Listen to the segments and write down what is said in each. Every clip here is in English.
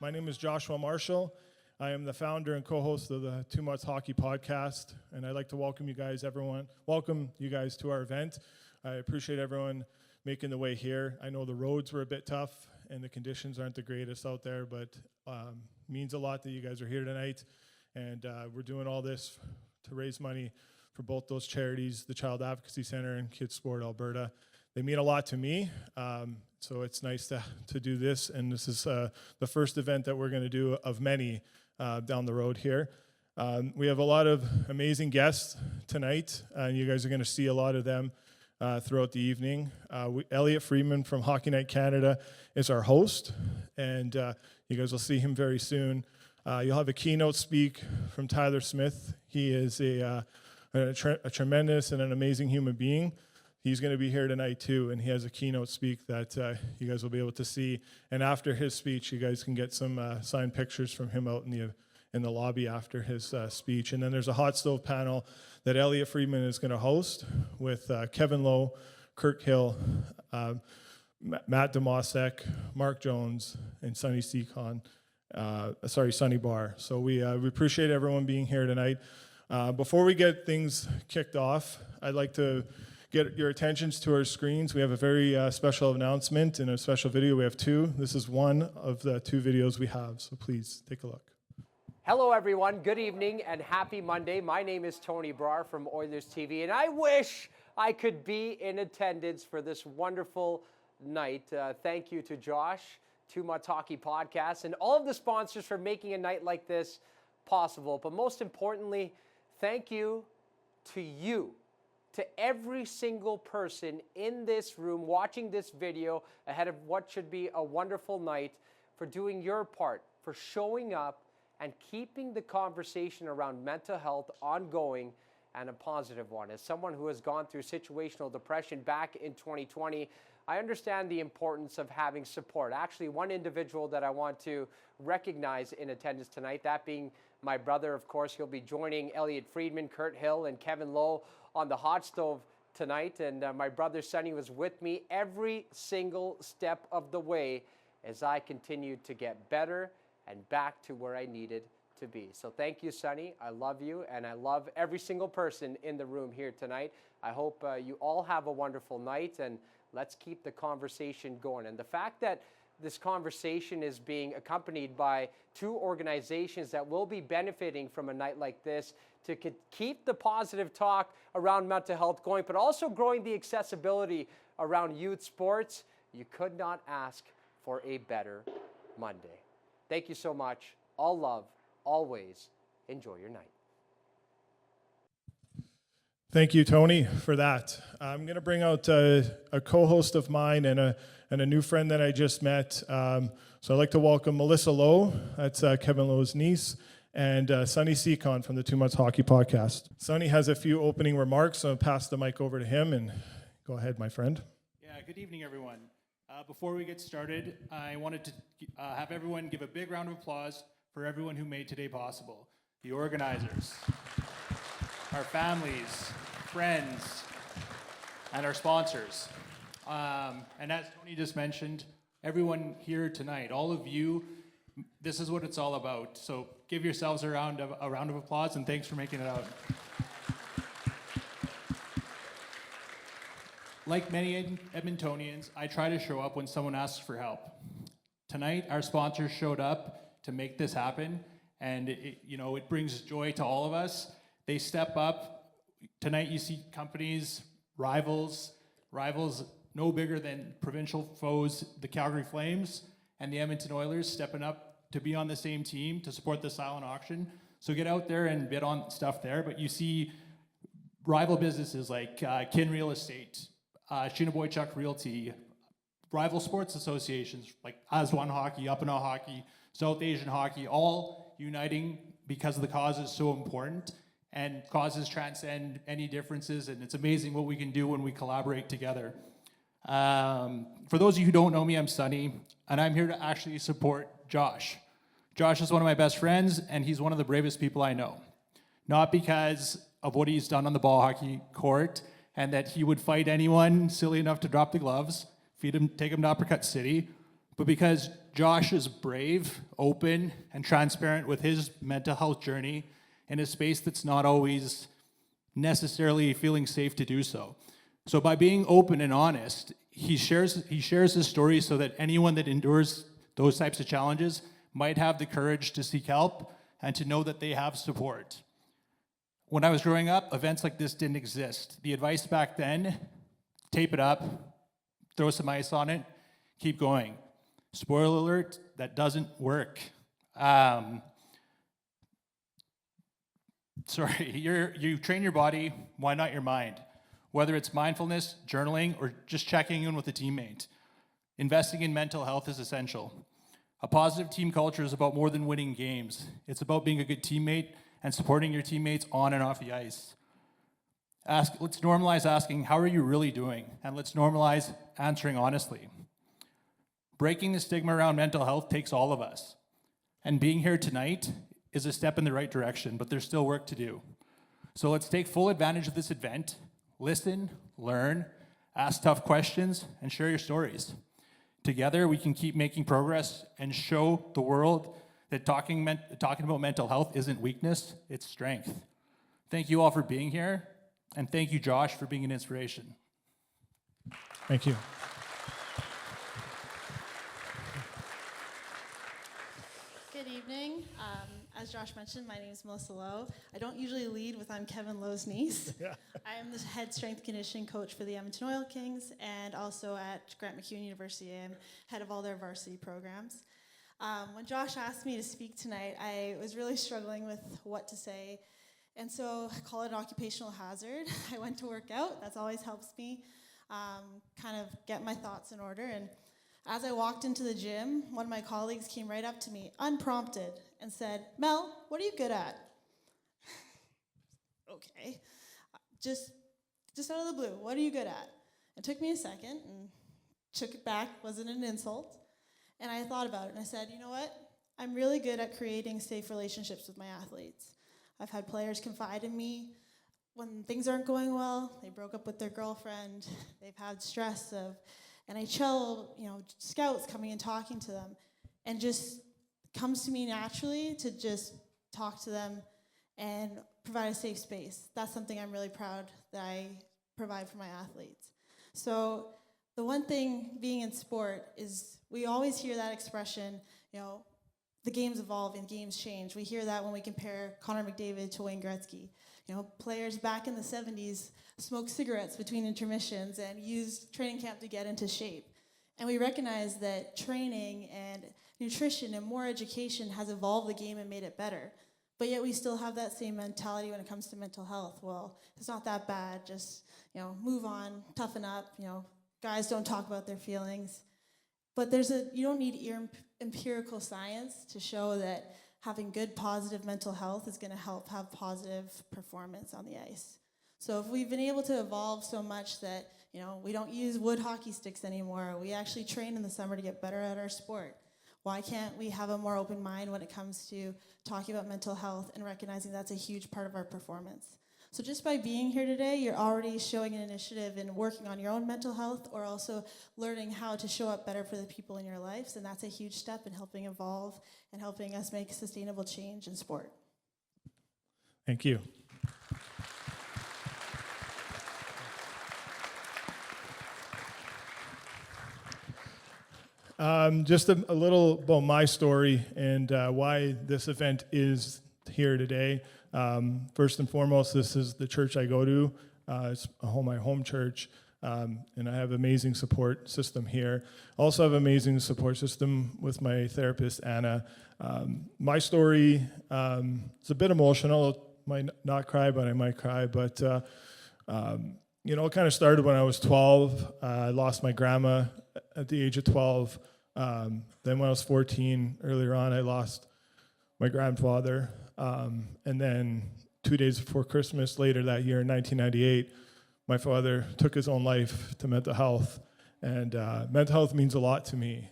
My name is Joshua Marshall. I am the founder and co-host of the Too Much Hockey podcast, and I'd like to welcome you guys to our event. I appreciate everyone making the way here. I know the roads were a bit tough and the conditions aren't the greatest out there, but means a lot that you guys are here tonight. And we're doing all this to raise money for both those charities, the Child Advocacy Center and Kids Sport Alberta. They mean a lot to me, so it's nice to do this. And this is the first event that we're going to do of many down the road here. We have a lot of amazing guests tonight, and you guys are going to see a lot of them throughout the evening. Elliot Friedman from Hockey Night Canada is our host, and you guys will see him very soon. You'll have a keynote speak from Tyler Smith. He is a tremendous and an amazing human being. He's going to be here tonight too, and he has a keynote speak that you guys will be able to see. And after his speech, you guys can get some signed pictures from him out in the lobby after his speech. And then there's a hot stove panel that Elliot Friedman is going to host with Kevin Lowe, Kirk Hill, Matt Demosek, Mark Jones, and Sonny Barr. So we appreciate everyone being here tonight. Before we get things kicked off, I'd like to get your attentions to our screens. We have a very special announcement and a special video. We have two. This is one of the two videos we have, so please take a look. Hello everyone, good evening and happy Monday. My name is Tony Brar from Oilers TV, and I wish I could be in attendance for this wonderful night. Thank you to Josh, Too Much Hockey Podcast, and all of the sponsors for making a night like this possible. But most importantly, thank you to you, to every single person in this room watching this video ahead of what should be a wonderful night, for doing your part, for showing up and keeping the conversation around mental health ongoing and a positive one. As someone who has gone through situational depression back in 2020, I understand the importance of having support. Actually, one individual that I want to recognize in attendance tonight, that being my brother, of course. He'll be joining Elliot Friedman, Kurt Hill, and Kevin Lowe on the hot stove tonight. And my brother Sonny was with me every single step of the way as I continued to get better and back to where I needed to be. So thank you, Sonny. I love you, and I love every single person in the room here tonight. I hope you all have a wonderful night, and let's keep the conversation going. And the fact that this conversation is being accompanied by two organizations that will be benefiting from a night like this to keep the positive talk around mental health going, but also growing the accessibility around youth sports, you could not ask for a better Monday. Thank you so much. All love, always. Enjoy your night. Thank you, Tony, for that. I'm going to bring out a co-host of mine and a new friend that I just met. So I'd like to welcome Melissa Lowe. That's Kevin Lowe's niece, and Sonny Seacon from the Too Much Hockey Podcast. Sonny has a few opening remarks, so I'll pass the mic over to him, and go ahead, my friend. Yeah, good evening, everyone. Before we get started, I wanted to have everyone give a big round of applause for everyone who made today possible. The organizers, our families, friends, and our sponsors. And as Tony just mentioned, everyone here tonight, all of you, this is what it's all about. So give yourselves a round of applause, and thanks for making it out. Like many Edmontonians, I try to show up when someone asks for help. Tonight, our sponsors showed up to make this happen, and it brings joy to all of us. They step up. Tonight, you see companies, rivals no bigger than provincial foes, the Calgary Flames and the Edmonton Oilers, stepping up to be on the same team to support the silent auction. So get out there and bid on stuff there. But you see rival businesses like Kin Real Estate, Shinaboychuk Realty, rival sports associations like Aswan Hockey, Upanaw Hockey, South Asian Hockey, all uniting because the cause is so important, and causes transcend any differences, and it's amazing what we can do when we collaborate together. For those of you who don't know me, I'm Sonny, and I'm here to actually support Josh. Josh is one of my best friends, and he's one of the bravest people I know. Not because of what he's done on the ball hockey court, and that he would fight anyone silly enough to drop the gloves, take him to Uppercut City, But because Josh is brave, open, and transparent with his mental health journey in a space that's not always necessarily feeling safe to do so. So by being open and honest, he shares his story so that anyone that endures those types of challenges might have the courage to seek help and to know that they have support. When I was growing up, events like this didn't exist. The advice back then, tape it up, throw some ice on it, keep going. Spoiler alert, that doesn't work. You train your body, why not your mind? Whether it's mindfulness, journaling, or just checking in with a teammate. Investing in mental health is essential. A positive team culture is about more than winning games. It's about being a good teammate and supporting your teammates on and off the ice. Let's normalize asking, how are you really doing? And let's normalize answering honestly. Breaking the stigma around mental health takes all of us. And being here tonight is a step in the right direction, but there's still work to do. So let's take full advantage of this event, listen, learn, ask tough questions, and share your stories. Together, we can keep making progress and show the world that talking about mental health isn't weakness, it's strength. Thank you all for being here, and thank you, Josh, for being an inspiration. Thank you. Good evening. As Josh mentioned, my name is Melissa Lowe. I don't usually lead with I'm Kevin Lowe's niece. I am the head strength conditioning coach for the Edmonton Oil Kings, and also at Grant MacEwan University, I'm head of all their varsity programs. When Josh asked me to speak tonight, I was really struggling with what to say, and so I call it an occupational hazard. I went to work out. That always helps me kind of get my thoughts in order. And as I walked into the gym, one of my colleagues came right up to me, unprompted, and said, "Mel, what are you good at?" Okay. Just out of the blue, what are you good at? It took me a second and took it back, wasn't an insult. And I thought about it and I said, you know what? I'm really good at creating safe relationships with my athletes. I've had players confide in me when things aren't going well. They broke up with their girlfriend. They've had stress of NHL, scouts coming and talking to them, and just comes to me naturally to just talk to them and provide a safe space. That's something I'm really proud that I provide for my athletes. So the one thing being in sport is we always hear that expression, the games evolve and games change. We hear that when we compare Connor McDavid to Wayne Gretzky. Players back in the 70s smoked cigarettes between intermissions and used training camp to get into shape. And we recognize that training and nutrition and more education has evolved the game and made it better. But yet we still have that same mentality when it comes to mental health. Well, it's not that bad, just move on, toughen up, guys don't talk about their feelings. But you don't need empirical science to show that having good, positive mental health is going to help have positive performance on the ice. So if we've been able to evolve so much that, we don't use wood hockey sticks anymore, we actually train in the summer to get better at our sport, why can't we have a more open mind when it comes to talking about mental health and recognizing that's a huge part of our performance? So just by being here today, you're already showing an initiative in working on your own mental health or also learning how to show up better for the people in your lives, and that's a huge step in helping evolve and helping us make sustainable change in sport. Thank you. Just a little about my story and why this event is here today. First and foremost, this is the church I go to. It's my home church, and I have an amazing support system here. Also have an amazing support system with my therapist, Anna. My story, it's a bit emotional. Might not cry, but I might cry. But, it kind of started when I was 12. I lost my grandma at the age of 12. Then when I was 14, earlier on, I lost my grandfather. And then 2 days before Christmas, later that year in 1998, my father took his own life to mental health. And mental health means a lot to me.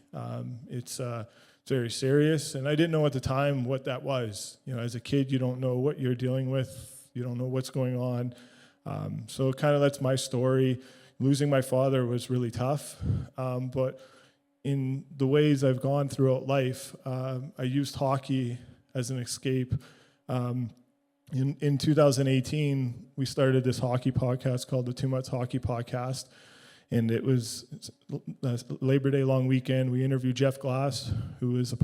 It's very serious, and I didn't know at the time what that was. As a kid, you don't know what you're dealing with. You don't know what's going on. So kind of that's my story. Losing my father was really tough. But in the ways I've gone throughout life, I used hockey as an escape. In 2018, we started this hockey podcast called the Too Much Hockey Podcast, and it was Labor Day long weekend. We interviewed Jeff Glass, who was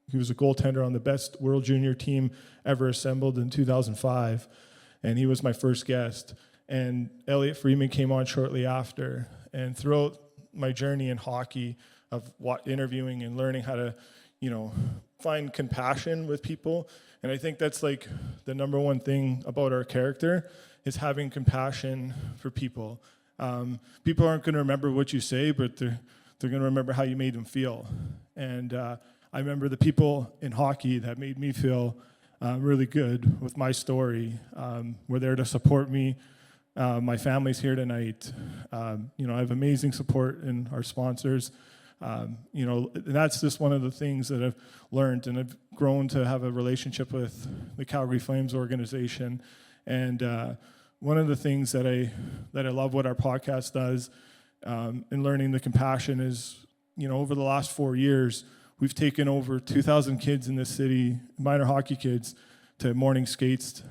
he was a goaltender on the best World Junior team ever assembled in 2005, and he was my first guest. And Elliot Friedman came on shortly after, and throughout my journey in hockey of interviewing and learning how to, find compassion with people. And I think that's like the number one thing about our character is having compassion for people. People aren't going to remember what you say, but they're going to remember how you made them feel. And I remember the people in hockey that made me feel really good with my story were there to support me. My family's here tonight. I have amazing support in our sponsors. And that's just one of the things that I've learned, and I've grown to have a relationship with the Calgary Flames organization. And one of the things that I love what our podcast does in learning the compassion is, over the last 4 years, we've taken over 2,000 kids in this city, minor hockey kids, to morning skates,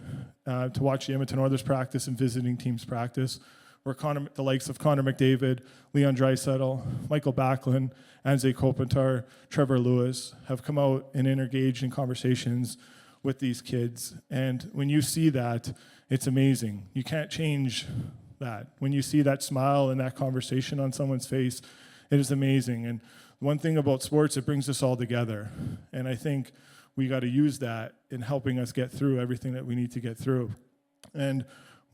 to watch the Edmonton Oilers practice and visiting teams practice, where the likes of Connor McDavid, Leon Draisaitl, Michael Backlund, Anze Kopitar, Trevor Lewis have come out and engaged in conversations with these kids. And when you see that, it's amazing. You can't change that. When you see that smile and that conversation on someone's face, it is amazing. And one thing about sports, it brings us all together. And I think we got to use that in helping us get through everything that we need to get through. And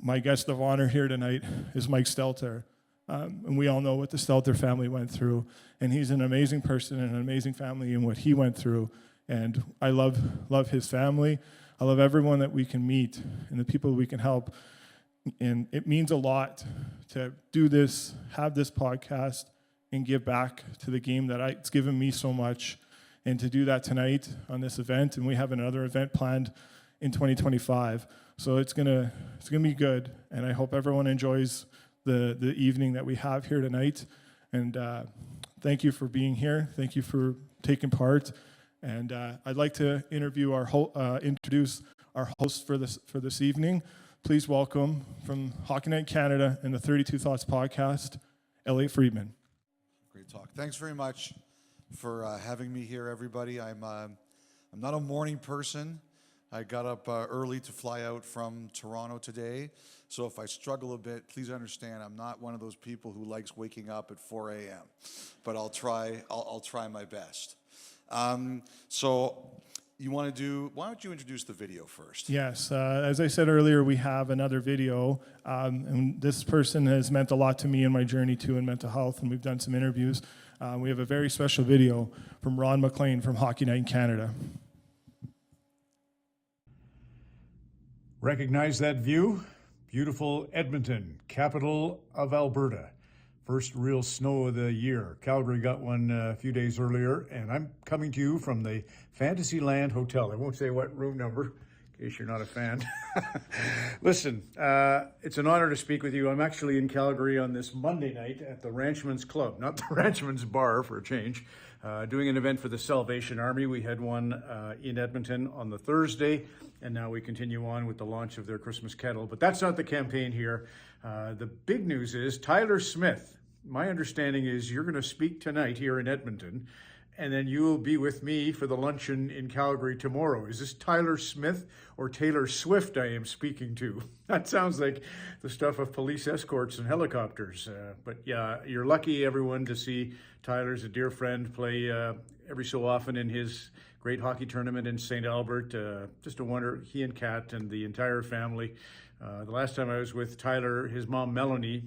my guest of honor here tonight is Mike Stelter. And we all know what the Stelter family went through. And he's an amazing person and an amazing family in what he went through. And I love his family. I love everyone that we can meet and the people we can help. And it means a lot to do this, have this podcast, and give back to the game that it's given me so much. And to do that tonight on this event, and we have another event planned in 2025. So it's gonna be good, and I hope everyone enjoys the evening that we have here tonight. And thank you for being here. Thank you for taking part. And I'd like to introduce our host for this evening. Please welcome from Hockey Night Canada and the 32 Thoughts podcast, Elliot Friedman. Great talk. Thanks very much for having me here, everybody. I'm not a morning person. I got up early to fly out from Toronto today, so if I struggle a bit, please understand I'm not one of those people who likes waking up at 4 a.m., but I'll try my best. So why don't you introduce the video first? Yes, as I said earlier, we have another video, and this person has meant a lot to me in my journey too in mental health, and we've done some interviews. We have a very special video from Ron McLean from Hockey Night in Canada. Recognize that view? Beautiful Edmonton, capital of Alberta. First real snow of the year. Calgary got one a few days earlier, and I'm coming to you from the Fantasyland Hotel. I won't say what room number, in case you're not a fan. Listen, it's an honor to speak with you. I'm actually in Calgary on this Monday night at the Ranchman's Club, not the Ranchman's Bar for a change, doing an event for the Salvation Army. We had one in Edmonton on the Thursday, and now we continue on with the launch of their Christmas kettle. But that's not the campaign here. The big news is Tyler Smith. My understanding is you're going to speak tonight here in Edmonton, and then you will be with me for the luncheon in Calgary tomorrow. Is this Tyler Smith or Taylor Swift I am speaking to? That sounds like the stuff of police escorts and helicopters. But yeah, you're lucky, everyone, to see Tyler's a dear friend play every so often in his great hockey tournament in St. Albert. Just a wonder, he and Kat and the entire family. The last time I was with Tyler, his mom, Melanie,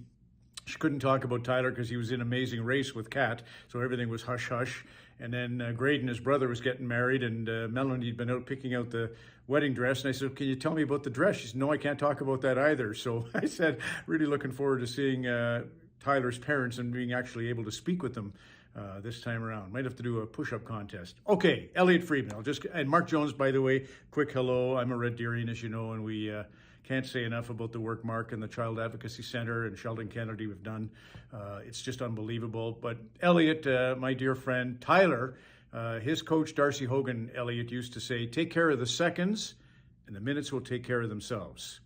she couldn't talk about Tyler because he was in Amazing Race with Kat, so everything was hush-hush. And then Graydon, his brother, was getting married, and Melanie had been out picking out the wedding dress. And I said, can you tell me about the dress? She said, no, I can't talk about that either. So I said, really looking forward to seeing Tyler's parents and being actually able to speak with them this time around. Might have to do a push-up contest. Okay, Elliot Friedman. And Mark Jones, by the way, quick hello. I'm a Red Deerian, as you know, and we can't say enough about the work Mark and the Child Advocacy Center and Sheldon Kennedy have done. It's just unbelievable. But Elliot, my dear friend, Tyler, his coach Darcy Hogan, Elliot, used to say, take care of the seconds and the minutes will take care of themselves.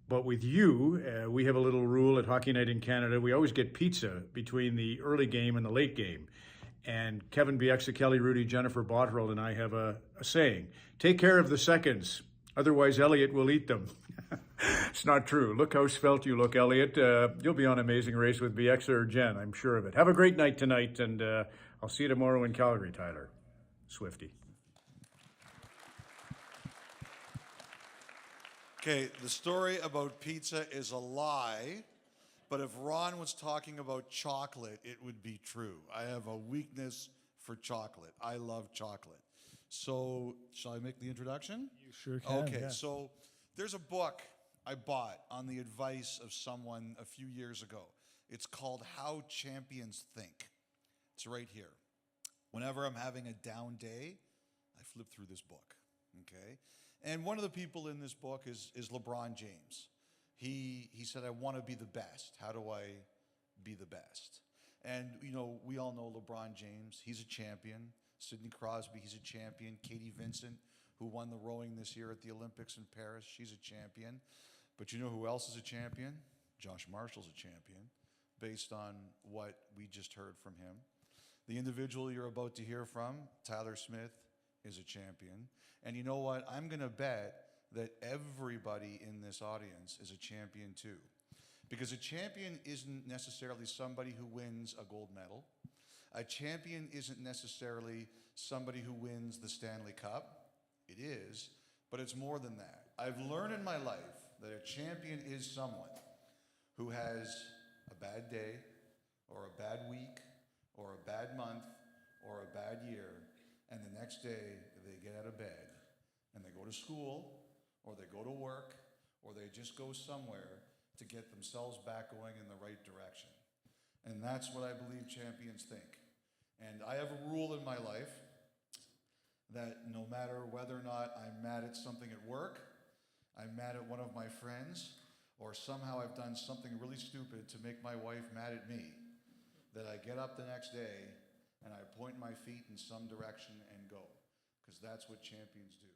But with you, we have a little rule at Hockey Night in Canada. We always get pizza between the early game and the late game. And Kevin Bieksa, Kelly Rudy, Jennifer Botterill, and I have a saying, take care of the seconds, otherwise Elliot will eat them. It's not true. Look how svelte you look, Elliot. You'll be on Amazing Race with Bieksa or Jen, I'm sure of it. Have a great night tonight, and I'll see you tomorrow in Calgary, Tyler. Swifty. Okay, the story about pizza is a lie, but if Ron was talking about chocolate, it would be true. I have a weakness for chocolate. I love chocolate. So, shall I make the introduction? You sure can. Okay, yeah. so there's a book I bought on the advice of someone a few years ago. It's called How Champions Think. It's right here. Whenever I'm having a down day, I flip through this book, okay? And one of the people in this book is LeBron James. He said, I want to be the best. How do I be the best? And, you know, we all know LeBron James. He's a champion. Sidney Crosby, he's a champion. Katie Vincent, who won the rowing this year at the Olympics in Paris, she's a champion. But you know who else is a champion? Josh Marshall's a champion, based on what we just heard from him. The individual you're about to hear from, Tyler Smith, is a champion. And you know what? I'm going to bet that everybody in this audience is a champion too. Because a champion isn't necessarily somebody who wins a gold medal. A champion isn't necessarily somebody who wins the Stanley Cup. It is, but it's more than that. I've learned in my life that a champion is someone who has a bad day, or a bad week, or a bad month, or a bad year, and the next day they get out of bed and they go to school, or they go to work, or they just go somewhere to get themselves back going in the right direction. And that's what I believe champions think. And I have a rule in my life that no matter whether or not I'm mad at something at work, I'm mad at one of my friends, or somehow I've done something really stupid to make my wife mad at me, that I get up the next day and I point my feet in some direction and go, because that's what champions do.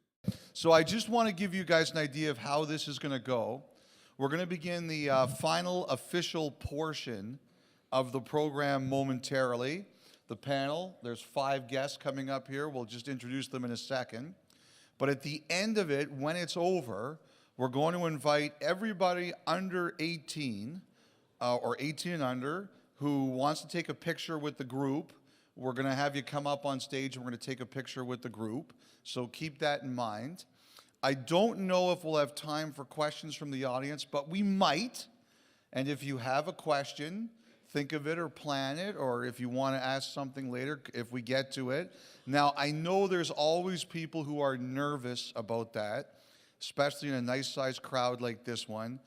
So I just want to give you guys an idea of how this is going to go. We're going to begin the final official portion of the program momentarily. The panel, there's 5 guests coming up here. We'll just introduce them in a second. But at the end of it, when it's over, we're going to invite everybody under 18 or 18 and under who wants to take a picture with the group. We're going to have you come up on stage and we're going to take a picture with the group. So keep that in mind. I don't know if we'll have time for questions from the audience, but we might. And if you have a question, think of it or plan it, or if you want to ask something later, if we get to it. Now, I know there's always people who are nervous about that, especially in a nice-sized crowd like this one.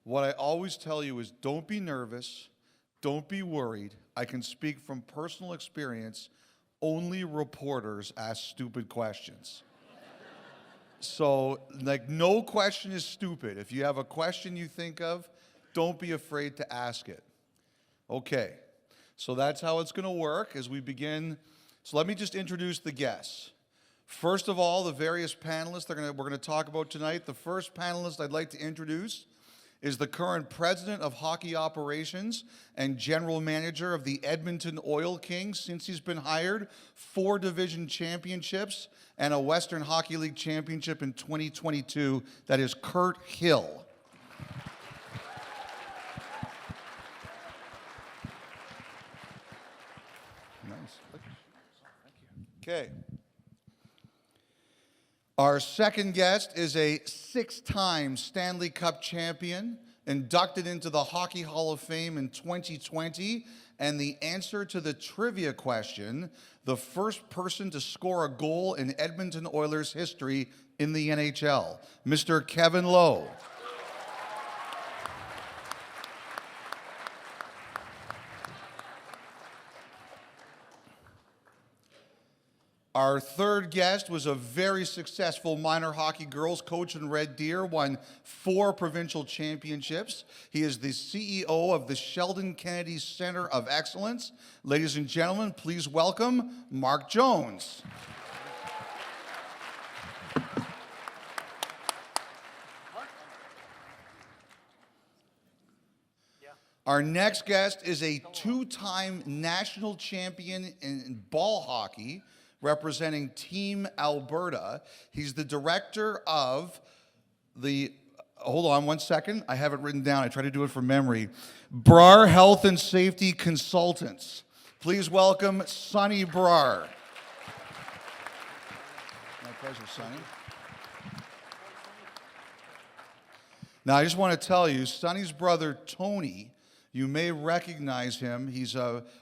What I always tell you is don't be nervous, don't be worried. I can speak from personal experience. Only reporters ask stupid questions. So, like, no question is stupid. If you have a question you think of, don't be afraid to ask it. Okay, so that's how it's going to work as we begin. So let me just introduce the guests. First of all, the various panelists we're going to talk about tonight. The first panelist I'd like to introduce is the current president of hockey operations and general manager of the Edmonton Oil Kings since he's been hired, 4 division championships and a Western Hockey League championship in 2022. That is Kirt Hill. Okay. Our second guest is a 6-time Stanley Cup champion, inducted into the Hockey Hall of Fame in 2020, and the answer to the trivia question, the first person to score a goal in Edmonton Oilers history in the NHL, Mr. Kevin Lowe. Our third guest was a very successful minor hockey girls coach in Red Deer, won 4 provincial championships. He is the CEO of the Sheldon Kennedy Center of Excellence. Ladies and gentlemen, please welcome Mark Jones. Our next guest is a 2-time national champion in ball hockey, representing Team Alberta. He's the director of the, hold on one second, I have it written down, I try to do it from memory, Brar Health and Safety Consultants. Please welcome Sonny Brar. My pleasure, Sonny. Now, I just want to tell you, Sonny's brother, Tony, you may recognize him. He's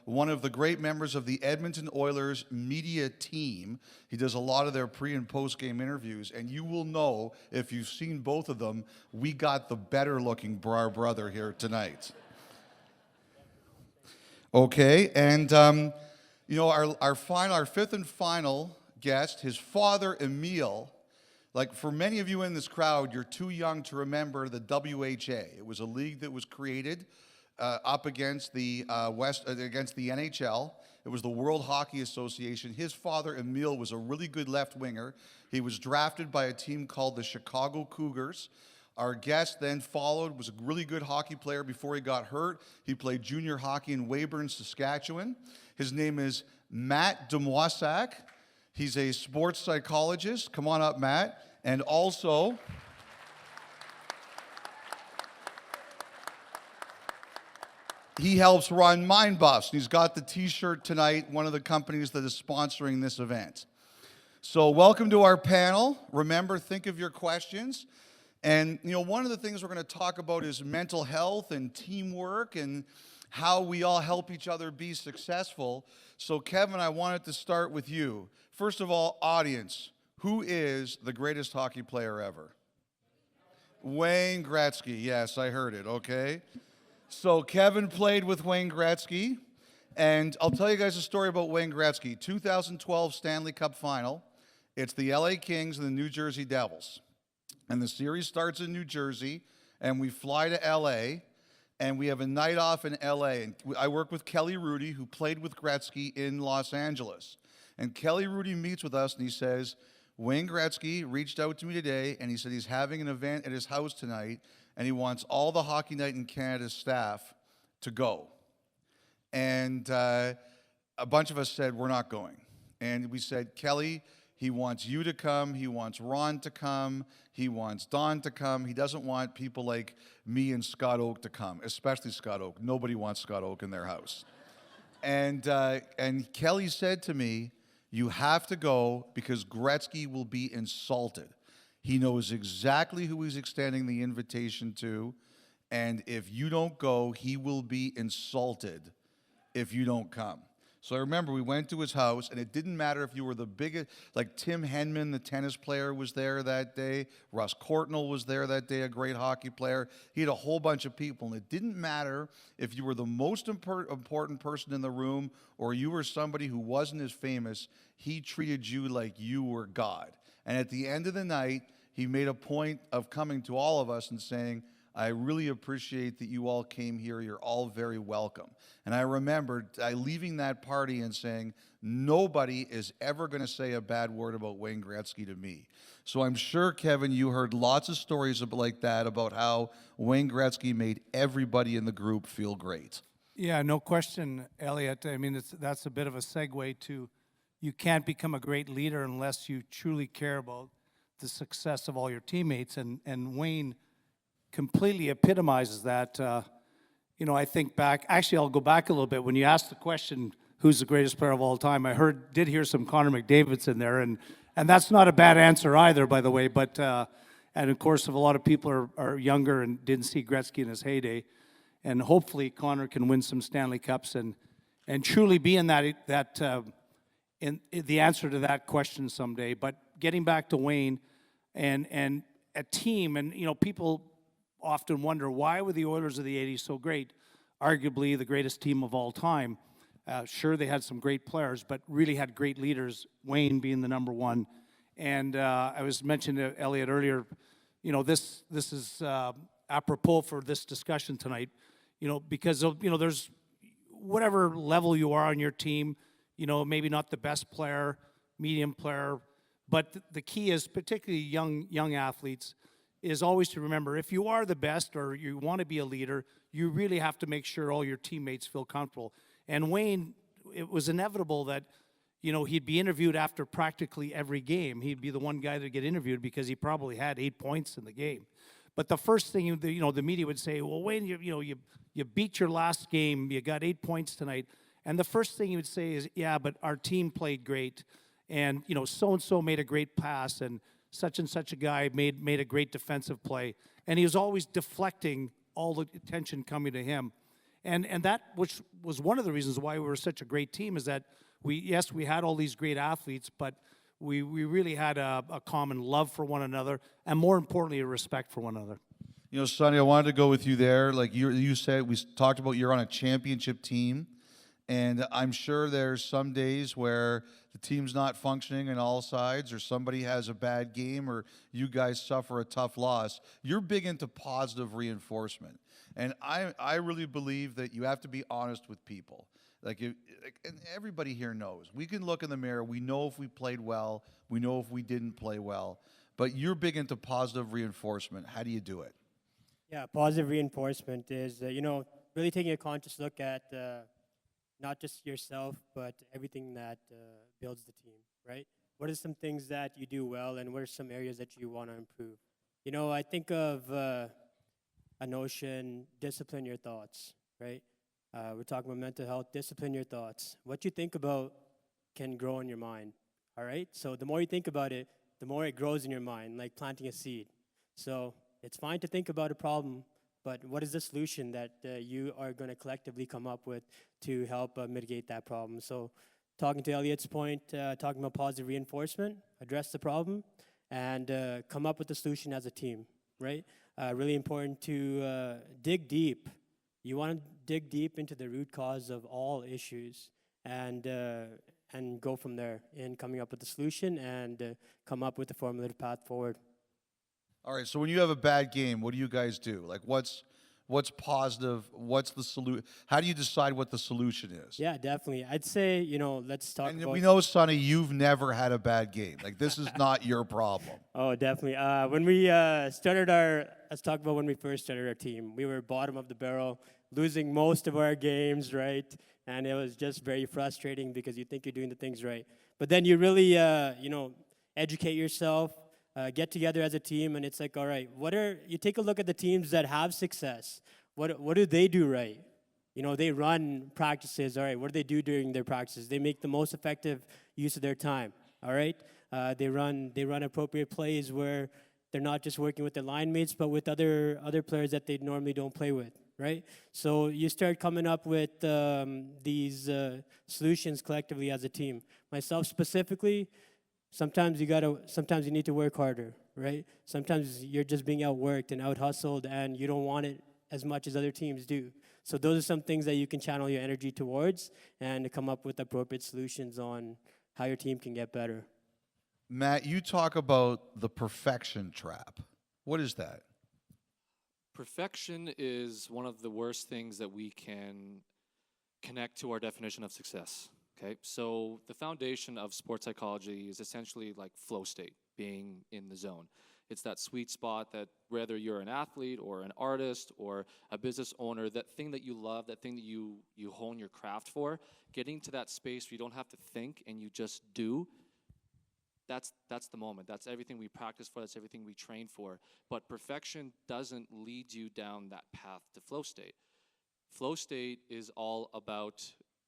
one of the great members of the Edmonton Oilers media team. He does a lot of their pre- and post-game interviews, and you will know, if you've seen both of them, we got the better-looking Brar brother here tonight. Okay, and you know, our 5th and final guest, his father, Emil. Like, for many of you in this crowd, you're too young to remember the WHA. It was a league that was created up against the against the NHL. It was the World Hockey Association. His father, Emil, was a really good left winger. He was drafted by a team called the Chicago Cougars. Our guest then followed, was a really good hockey player before he got hurt. He played junior hockey in Weyburn, Saskatchewan. His name is Matt Demoissac. He's a sports psychologist. Come on up, Matt. And also, he helps run Mind Buffs. He's got the t-shirt tonight, one of the companies that is sponsoring this event. So welcome to our panel. Remember, think of your questions. And you know, one of the things we're going to talk about is mental health and teamwork and how we all help each other be successful. So Kevin, I wanted to start with you. First of all, audience, who is the greatest hockey player ever? Wayne Gretzky. Yes, I heard it, okay? So Kevin played with Wayne Gretzky, and I'll tell you guys a story about Wayne Gretzky. 2012 Stanley Cup Final. It's the LA Kings and the New Jersey Devils. And the series starts in New Jersey, and we fly to LA, and we have a night off in LA. And I work with Kelly Rudy, who played with Gretzky in Los Angeles. And Kelly Rudy meets with us, and he says, Wayne Gretzky reached out to me today, and he said he's having an event at his house tonight, and he wants all the Hockey Night in Canada staff to go. And a bunch of us said, we're not going. And we said, Kelly, he wants you to come, he wants Ron to come, he wants Don to come. He doesn't want people like me and Scott Oak to come, especially Scott Oak. Nobody wants Scott Oak in their house. And Kelly said to me, you have to go because Gretzky will be insulted. He knows exactly who he's extending the invitation to, and if you don't go, he will be insulted if you don't come. So I remember we went to his house, and it didn't matter if you were the biggest, like Tim Henman, the tennis player, was there that day. Russ Courtnall was there that day, a great hockey player. He had a whole bunch of people, and it didn't matter if you were the most important person in the room or you were somebody who wasn't as famous. He treated you like you were God. And at the end of the night, he made a point of coming to all of us and saying, I really appreciate that you all came here. You're all very welcome. And I remembered leaving that party and saying, nobody is ever going to say a bad word about Wayne Gretzky to me. So I'm sure, Kevin, you heard lots of stories like that about how Wayne Gretzky made everybody in the group feel great. Yeah, no question, Elliot. I mean, that's a bit of a segue to you can't become a great leader unless you truly care about the success of all your teammates. And Wayne completely epitomizes that. You know, I think back, actually, I'll go back a little bit. When you asked the question, who's the greatest player of all time, I did hear some Connor McDavid's in there, and that's not a bad answer either, by the way. But and of course, if a lot of people are younger and didn't see Gretzky in his heyday, and hopefully Connor can win some Stanley Cups and truly be in in the answer to that question someday. But getting back to Wayne and a team, and you know, people often wonder, why were the Oilers of the 80s so great? Arguably the greatest team of all time. Sure, they had some great players, but really had great leaders, Wayne being the number one. And I was mentioning to Elliot earlier, you know, this is apropos for this discussion tonight, you know, because, you know, there's whatever level you are on your team, you know, maybe not the best player, medium player, but the key is, particularly young athletes, is always to remember, if you are the best or you want to be a leader, you really have to make sure all your teammates feel comfortable. And Wayne, it was inevitable that, you know, he'd be interviewed after practically every game. He'd be the one guy to get interviewed because he probably had 8 points in the game. But the first thing, you know, the media would say, well, Wayne, you beat your last game, you got 8 points tonight. And the first thing he would say is, yeah, but our team played great. And, you know, so-and-so made a great pass, and such a guy made a great defensive play. And he was always deflecting all the attention coming to him. And that, which was one of the reasons why we were such a great team, is that we had all these great athletes, but we really had a common love for one another, and more importantly, a respect for one another. You know, Sonny, I wanted to go with you there. Like you said, we talked about you're on a championship team, and I'm sure there's some days where the team's not functioning on all sides, or somebody has a bad game, or you guys suffer a tough loss. You're big into positive reinforcement, and I really believe that you have to be honest with people. And everybody here knows. We can look in the mirror. We know if we played well. We know if we didn't play well. But you're big into positive reinforcement. How do you do it? Yeah, positive reinforcement is, you know, really taking a conscious look at not just yourself, but everything that builds the team, right? What are some things that you do well, and what are some areas that you want to improve? You know, I think of a notion, discipline your thoughts, right? We're talking about mental health, discipline your thoughts. What you think about can grow in your mind, all right? So the more you think about it, the more it grows in your mind, like planting a seed. So it's fine to think about a problem, but what is the solution that you are going to collectively come up with to help mitigate that problem? So talking to Elliot's point, talking about positive reinforcement, address the problem, and come up with a solution as a team, right? Really important to dig deep. You want to dig deep into the root cause of all issues and go from there in coming up with a solution and come up with a formulated path forward. All right, so when you have a bad game, what do you guys do? Like, what's positive? What's the solution? How do you decide what the solution is? Yeah, definitely. I'd say, you know, let's talk And about... we know, Sonny, you've never had a bad game. Like, this is not your problem. Oh, definitely. When we let's talk about when we first started our team. We were bottom of the barrel, losing most of our games, right? And it was just very frustrating because you think you're doing the things right. But then you really, you know, educate yourself, get together as a team, and it's like, all right, you take a look at the teams that have success. What do they do right? You know, they run practices, all right, what do they do during their practices? They make the most effective use of their time, all right? They run appropriate plays where they're not just working with their line mates, but with other players that they normally don't play with, right? So you start coming up with these solutions collectively as a team. Myself specifically, sometimes you need to work harder, right? Sometimes you're just being outworked and out-hustled, and you don't want it as much as other teams do. So those are some things that you can channel your energy towards and come up with appropriate solutions on how your team can get better. Matt, you talk about the perfection trap. What is that? Perfection is one of the worst things that we can connect to our definition of success. Okay, so the foundation of sports psychology is essentially like flow state, being in the zone. It's that sweet spot that whether you're an athlete or an artist or a business owner, that thing that you love, that thing that you hone your craft for, getting to that space where you don't have to think and you just do, that's the moment. That's everything we practice for, that's everything we train for. But perfection doesn't lead you down that path to flow state. Flow state is all about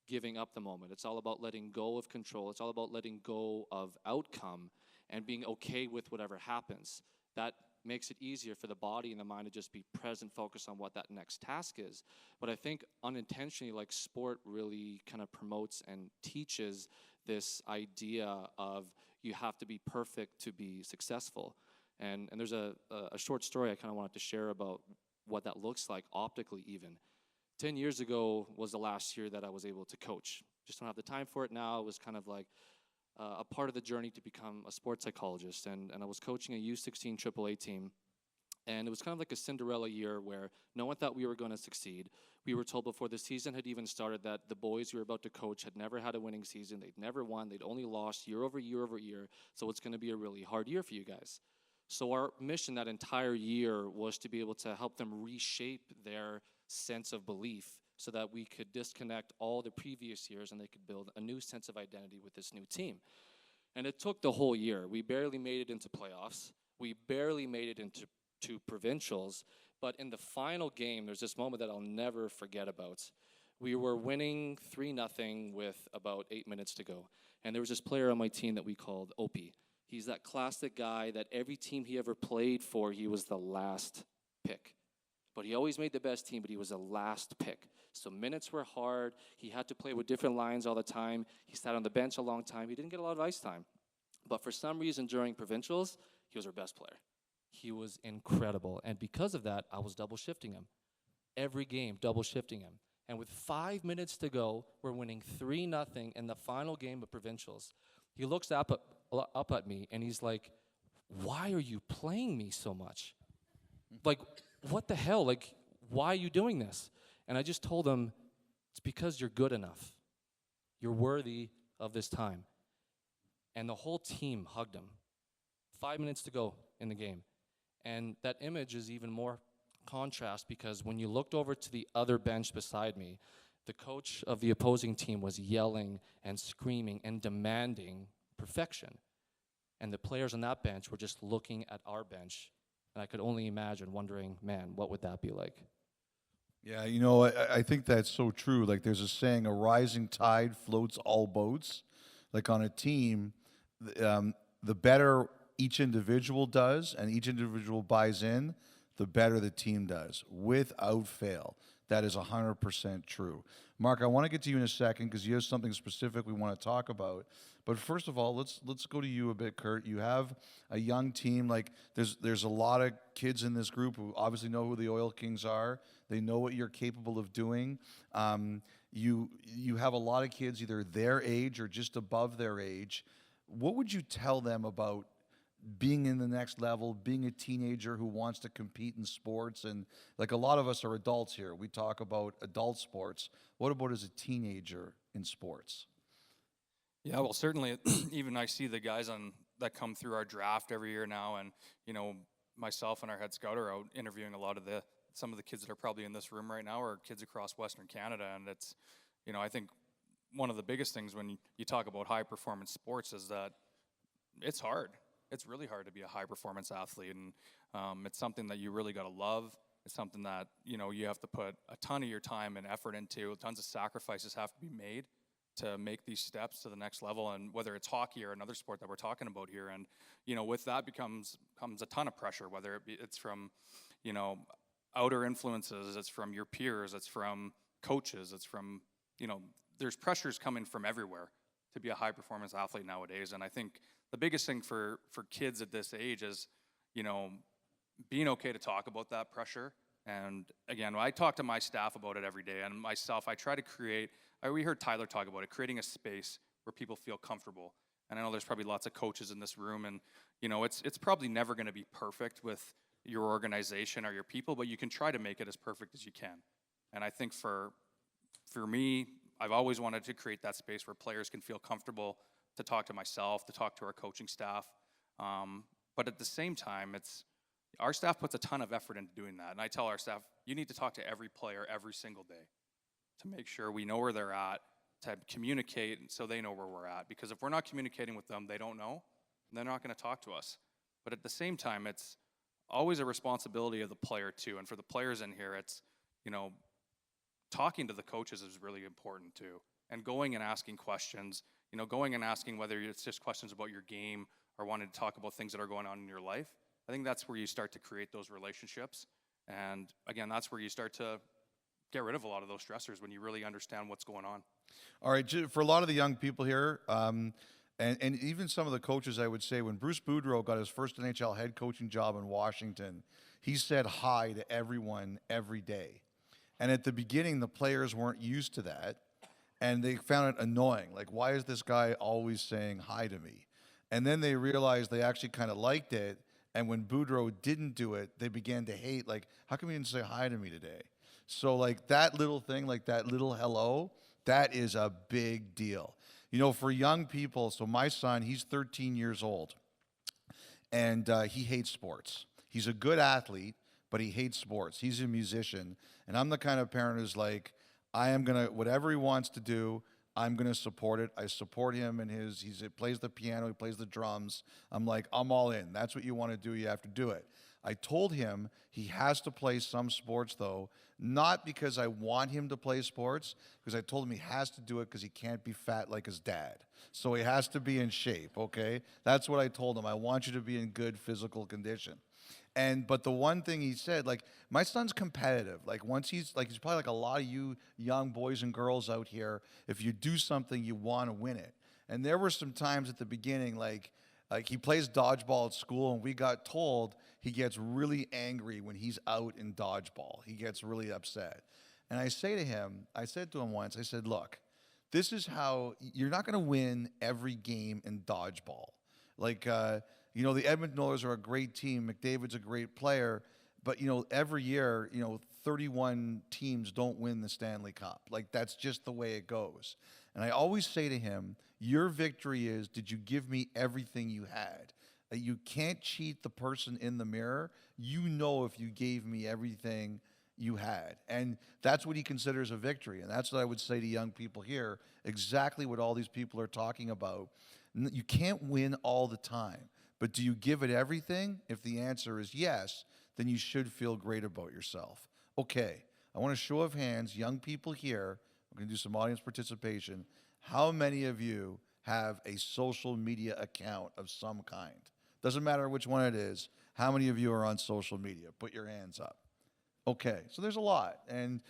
giving up the moment. It's all about letting go of control. It's all about letting go of outcome and being okay with whatever happens. That makes it easier for the body and the mind to just be present, focus on what that next task is. But I think unintentionally, like, sport really kind of promotes and teaches this idea of you have to be perfect to be successful. And there's a short story I kind of wanted to share about what that looks like optically even. 10 years ago was the last year that I was able to coach. just don't have the time for it now. It was kind of like a part of the journey to become a sports psychologist. And I was coaching a U16 AAA team. And it was kind of like a Cinderella year where no one thought we were going to succeed. We were told before the season had even started that the boys we were about to coach had never had a winning season. They'd never won. They'd only lost year over year over year. So it's going to be a really hard year for you guys. So our mission that entire year was to be able to help them reshape their sense of belief so that we could disconnect all the previous years and they could build a new sense of identity with this new team. And it took the whole year. We barely made it into playoffs. We barely made it into provincials, but in the final game, there's this moment that I'll never forget about. We were winning 3-0 with about 8 minutes to go, and there was this player on my team that we called Opie. He's that classic guy that every team he ever played for, he was the last pick. But he always made the best team, but he was the last pick. So minutes were hard. He had to play with different lines all the time. He sat on the bench a long time. He didn't get a lot of ice time. But for some reason during provincials, he was our best player. He was incredible. And because of that, I was double shifting him. Every game, double shifting him. And with 5 minutes to go, we're winning 3-0 in the final game of provincials. He looks up at me and he's like, "Why are you playing me so much? Like, what the hell? Like, why are you doing this?" And I just told him, "It's because you're good enough. You're worthy of this time." And the whole team hugged him. 5 minutes to go in the game. And that image is even more contrast because when you looked over to the other bench beside me, the coach of the opposing team was yelling and screaming and demanding perfection. And the players on that bench were just looking at our bench. And I could only imagine wondering, man, what would that be like? Yeah, you know, I think that's so true. Like there's a saying, a rising tide floats all boats. Like on a team, the better each individual does and each individual buys in, the better the team does, without fail. That is 100% true. Mark, I want to get to you in a second because you have something specific we want to talk about. But first of all, let's go to you a bit, Kurt. You have a young team. Like there's a lot of kids in this group who obviously know who the Oil Kings are. They know what you're capable of doing. You have a lot of kids either their age or just above their age. What would you tell them about being in the next level, being a teenager who wants to compete in sports? And like a lot of us are adults here. We talk about adult sports. What about as a teenager in sports? Yeah, well, certainly, even I see the guys that come through our draft every year now, and you know, myself and our head scout are out interviewing a lot of some of the kids that are probably in this room right now, are kids across Western Canada, and it's, you know, I think one of the biggest things when you talk about high performance sports is that it's hard. It's really hard to be a high performance athlete, and it's something that you really got to love. It's something that, you know, you have to put a ton of your time and effort into. Tons of sacrifices have to be made to make these steps to the next level, and whether it's hockey or another sport that we're talking about here. And, you know, with that comes a ton of pressure, whether it's from, you know, outer influences, it's from your peers, it's from coaches, it's from, you know, there's pressures coming from everywhere to be a high performance athlete nowadays. And I think the biggest thing for kids at this age is, you know, being okay to talk about that pressure. And again, I talk to my staff about it every day, and myself, I try to create, we heard Tyler talk about it, creating a space where people feel comfortable. And I know there's probably lots of coaches in this room, and you know, it's probably never going to be perfect with your organization or your people, but you can try to make it as perfect as you can. And I think for me, I've always wanted to create that space where players can feel comfortable to talk to myself, to talk to our coaching staff. But at the same time, our staff puts a ton of effort into doing that. And I tell our staff, you need to talk to every player every single day to make sure we know where they're at, to communicate so they know where we're at. Because if we're not communicating with them, they don't know, and they're not going to talk to us. But at the same time, it's always a responsibility of the player too. And for the players in here, it's, you know, talking to the coaches is really important too. And going and asking questions, you know, going and asking whether it's just questions about your game or wanting to talk about things that are going on in your life. I think that's where you start to create those relationships. And again, that's where you start to get rid of a lot of those stressors when you really understand what's going on. All right, for a lot of the young people here, and even some of the coaches, I would say, when Bruce Boudreau got his first NHL head coaching job in Washington, he said hi to everyone every day. And at the beginning, the players weren't used to that. and they found it annoying. Like, why is this guy always saying hi to me? And then they realized they actually kind of liked it. And when Boudreaux didn't do it, they began to hate, like, how come you didn't say hi to me today? So, like, that little thing, like that little hello, that is a big deal. You know, for young people, so my son, he's 13 years old, and he hates sports. He's a good athlete, but he hates sports. He's a musician, and I'm the kind of parent who's like, I am going to, whatever he wants to do, I'm going to support it. I support him in he plays the piano, he plays the drums. I'm like, I'm all in. That's what you want to do, you have to do it. I told him he has to play some sports, though, not because I want him to play sports, because I told him he has to do it because he can't be fat like his dad. So he has to be in shape, okay? That's what I told him. I want you to be in good physical condition. But the one thing he said, like, my son's competitive. Like, once he's probably like a lot of you young boys and girls out here, if you do something, you want to win it. And there were some times at the beginning, like he plays dodgeball at school, and we got told he gets really angry when he's out in dodgeball. He gets really upset. And I said to him once, I said, look, this is how, you're not going to win every game in dodgeball. Like, you know, the Edmonton Oilers are a great team. McDavid's a great player. But, you know, every year, 31 teams don't win the Stanley Cup. Like, that's just the way it goes. And I always say to him, your victory is, did you give me everything you had? You can't cheat the person in the mirror. You know if you gave me everything you had. And that's what he considers a victory. And that's what I would say to young people here, exactly what all these people are talking about. You can't win all the time. But do you give it everything? If the answer is yes, then you should feel great about yourself. Okay, I want a show of hands, young people here. We're going to do some audience participation. How many of you have a social media account of some kind? Doesn't matter which one it is. How many of you are on social media? Put your hands up. Okay, so there's a lot. And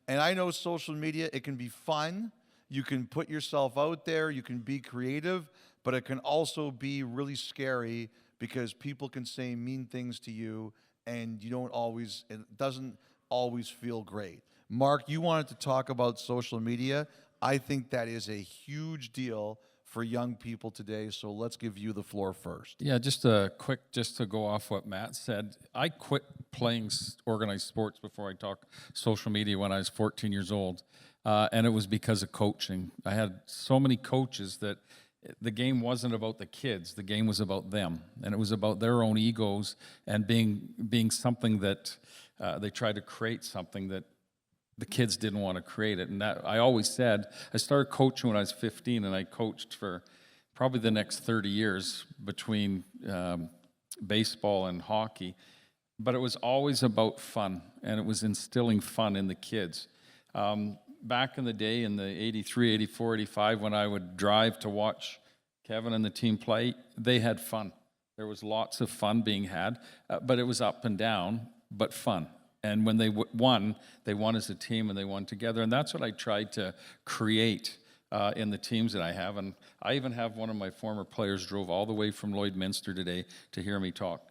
I know social media, it can be fun. You can put yourself out there. You can be creative. But it can also be really scary because people can say mean things to you, and it doesn't always feel great. Mark, you wanted to talk about social media. I think that is a huge deal for young people today, so let's give you the floor first. Yeah, just to go off what Matt said, I quit playing organized sports before I talked social media when I was 14 years old, and it was because of coaching. I had so many coaches that the game wasn't about the kids, the game was about them, and it was about their own egos and being something that they tried to create something that the kids didn't want to create it. And that, I always said, I started coaching when I was 15, and I coached for probably the next 30 years between baseball and hockey, but it was always about fun, and it was instilling fun in the kids. Back in the day, in the 83, 84, 85, when I would drive to watch Kevin and the team play, they had fun. There was lots of fun being had, but it was up and down, but fun. And when they won as a team, and they won together. And that's what I tried to create in the teams that I have. And I even have one of my former players drove all the way from Lloydminster today to hear me talk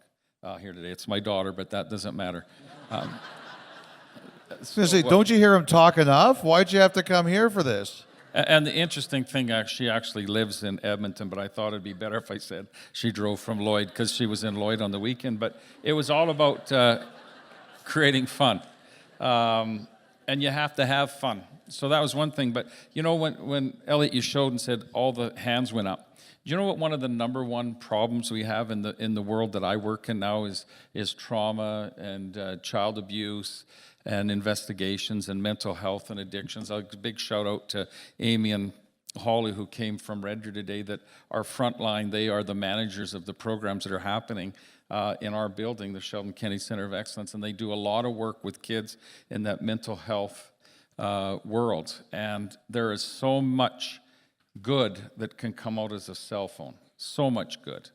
here today. It's my daughter, but that doesn't matter. I was going to say, don't you hear him talk enough? Why'd you have to come here for this? And the interesting thing, she actually lives in Edmonton, but I thought it'd be better if I said she drove from Lloyd, because she was in Lloyd on the weekend. But it was all about creating fun. And you have to have fun. So that was one thing. But, you know, when Elliot, you showed and said all the hands went up, you know what one of the number one problems we have in the world that I work in now is trauma and child abuse and investigations and mental health and addictions. A big shout out to Amy and Holly, who came from Red Deer today, that our frontline, they are the managers of the programs that are happening in our building, the Sheldon Kennedy Center of Excellence, and they do a lot of work with kids in that mental health world. And there is so much good that can come out as a cell phone, so much good,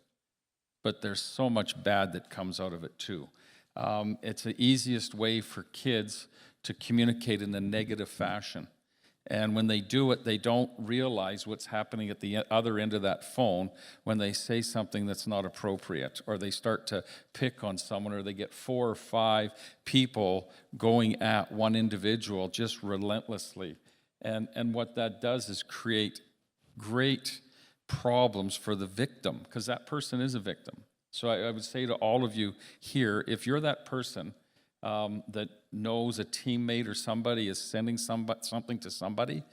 but there's so much bad that comes out of it too. It's the easiest way for kids to communicate in a negative fashion. And when they do it, they don't realize what's happening at the other end of that phone when they say something that's not appropriate, or they start to pick on someone, or they get 4 or 5 people going at one individual just relentlessly. And what that does is create great problems for the victim, because that person is a victim. So I would say to all of you here, if you're that person that knows a teammate or somebody is sending something to somebody,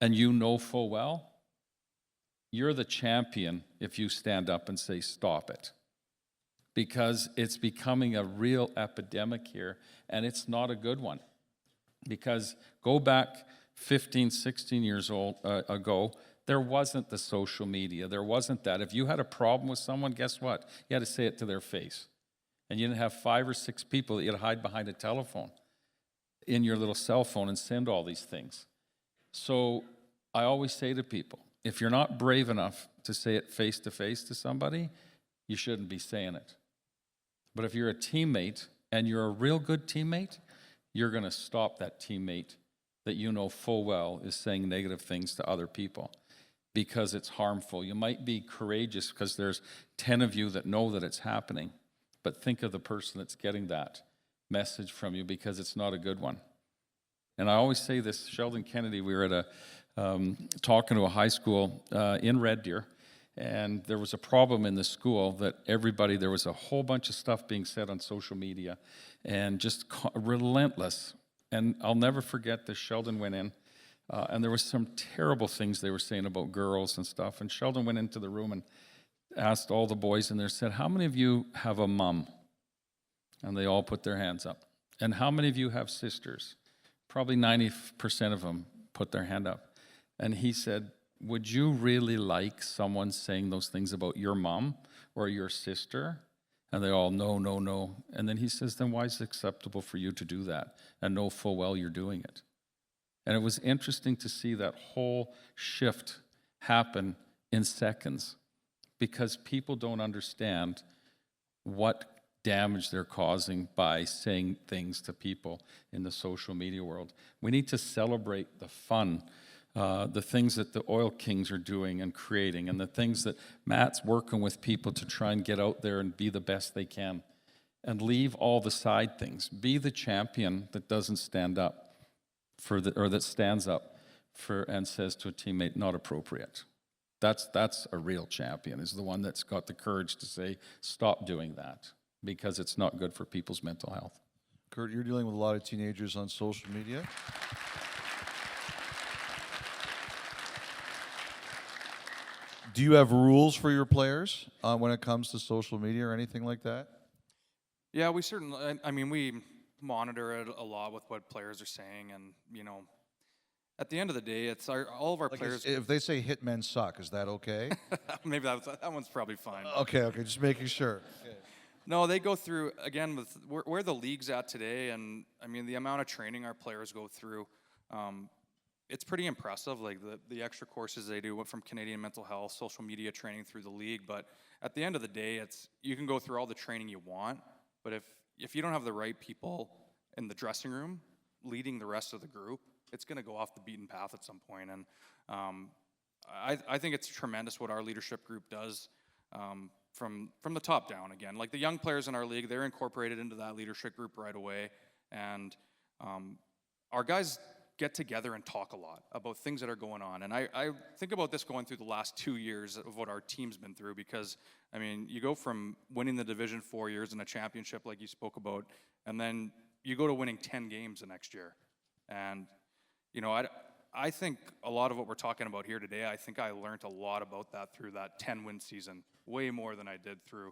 and you know full well, you're the champion if you stand up and say, stop it. Because it's becoming a real epidemic here, and it's not a good one. Because go back 15, 16 years ago, there wasn't the social media. There wasn't that. If you had a problem with someone, guess what? You had to say it to their face. And you didn't have 5 or 6 people that you had to hide behind a telephone in your little cell phone and send all these things. So I always say to people, if you're not brave enough to say it face to face to somebody, you shouldn't be saying it. But if you're a teammate and you're a real good teammate, you're going to stop that teammate that you know full well is saying negative things to other people because it's harmful. You might be courageous because there's 10 of you that know that it's happening, but think of the person that's getting that message from you because it's not a good one. And I always say this, Sheldon Kennedy, we were at a talking to a high school in Red Deer, and there was a problem in the school that there was a whole bunch of stuff being said on social media and just relentless. And I'll never forget this. Sheldon went in, and there was some terrible things they were saying about girls and stuff. And Sheldon went into the room and asked all the boys in there, said, how many of you have a mom? And they all put their hands up. And how many of you have sisters? Probably 90% of them put their hand up. And he said, would you really like someone saying those things about your mom or your sister? And they all, no, no, no. And then he says, then why is it acceptable for you to do that and know full well you're doing it? And it was interesting to see that whole shift happen in seconds because people don't understand what damage they're causing by saying things to people in the social media world. We need to celebrate the fun, the things that the Oil Kings are doing and creating, and the things that Matt's working with people to try and get out there and be the best they can, and leave all the side things. Be the champion that doesn't stand up or that stands up for and says to a teammate, not appropriate. That's a real champion, is the one that's got the courage to say, stop doing that, because it's not good for people's mental health. Kurt, you're dealing with a lot of teenagers on social media. Do you have rules for your players when it comes to social media or anything like that? Yeah, we certainly, I mean, we monitor it a lot with what players are saying, and, you know, at the end of the day, it's all of our players. If they say hitmen suck, is that okay? Maybe that one's probably fine. Okay, just making sure. Okay. No, they go through, again, with where the league's at today, and I mean, the amount of training our players go through, it's pretty impressive, like the extra courses they do from Canadian Mental Health, social media training through the league, but at the end of the day, you can go through all the training you want, but if you don't have the right people in the dressing room leading the rest of the group, it's going to go off the beaten path at some point, and I think it's tremendous what our leadership group does, from the top down. Again, like the young players in our league, they're incorporated into that leadership group right away, and our guys get together and talk a lot about things that are going on. And I think about this going through the last 2 years of what our team's been through, because I mean, you go from winning the Division 4 years in a championship like you spoke about, and then you go to winning 10 games the next year. And you know, I think a lot of what we're talking about here today, I think I learned a lot about that through that 10-win season, way more than I did through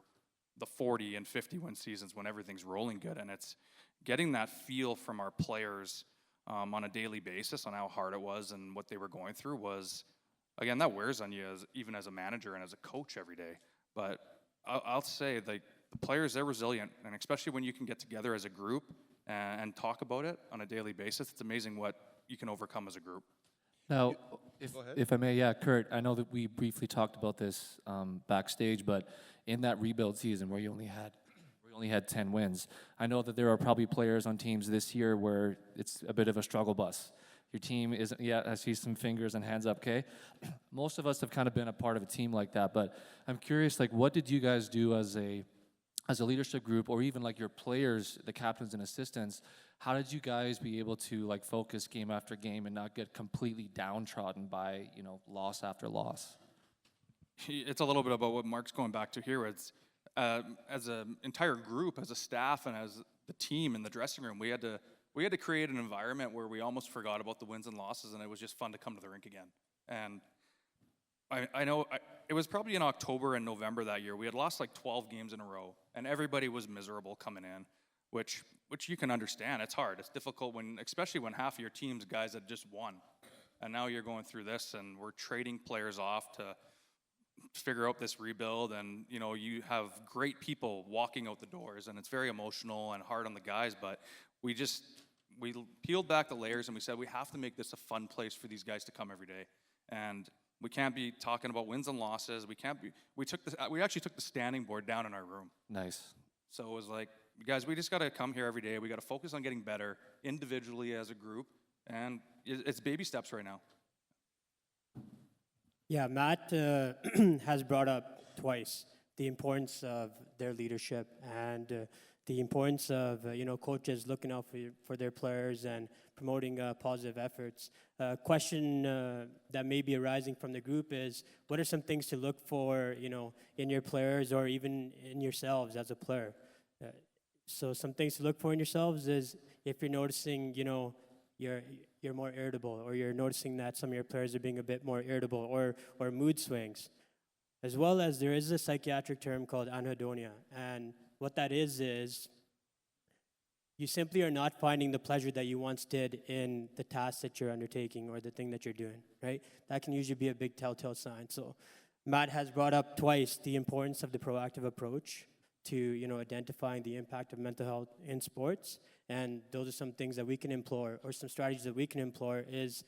the 40 and 50-win seasons when everything's rolling good. And it's getting that feel from our players on a daily basis on how hard it was and what they were going through was, again, that wears on you even as a manager and as a coach every day. But I'll say, like, the players, they're resilient, and especially when you can get together as a group and talk about it on a daily basis, it's amazing what you can overcome as a group. Now, if I may, yeah, Kurt, I know that we briefly talked about this backstage, but in that rebuild season where you only had 10 wins, I know that there are probably players on teams this year where it's a bit of a struggle bus. Your team isn't, yeah, I see some fingers and hands up, okay? Most of us have kind of been a part of a team like that, but I'm curious, like, what did you guys do as a as a leadership group, or even like your players, the captains and assistants, how did you guys be able to like focus game after game and not get completely downtrodden by, you know, loss after loss? It's a little bit about what Mark's going back to here. It's as an entire group, as a staff, and as the team in the dressing room, we had to create an environment where we almost forgot about the wins and losses, and it was just fun to come to the rink again. And I know it was probably in October and November that year. We had lost like 12 games in a row, and everybody was miserable coming in, which you can understand. It's hard. It's difficult especially when half of your team's guys had just won, and now you're going through this, and we're trading players off to figure out this rebuild, and you know, you have great people walking out the doors, and it's very emotional and hard on the guys, but we peeled back the layers and we said we have to make this a fun place for these guys to come every day. And we can't be talking about wins and losses. We actually took the standing board down in our room. Nice. So it was like, guys, we just got to come here every day. We got to focus on getting better individually as a group, and it's baby steps right now. Yeah, Matt has brought up twice the importance of their leadership and the importance of coaches looking out for their players and promoting positive efforts. A question that may be arising from the group is, what are some things to look for, in your players or even in yourselves as a player? So some things to look for in yourselves is if you're noticing, you're more irritable, or you're noticing that some of your players are being a bit more irritable, or mood swings. As well as there is a psychiatric term called anhedonia, and what that is you simply are not finding the pleasure that you once did in the task that you're undertaking or the thing that you're doing, right? That can usually be a big telltale sign. So Matt has brought up twice the importance of the proactive approach to, identifying the impact of mental health in sports. And those are some things that we can employ, or some strategies that we can employ is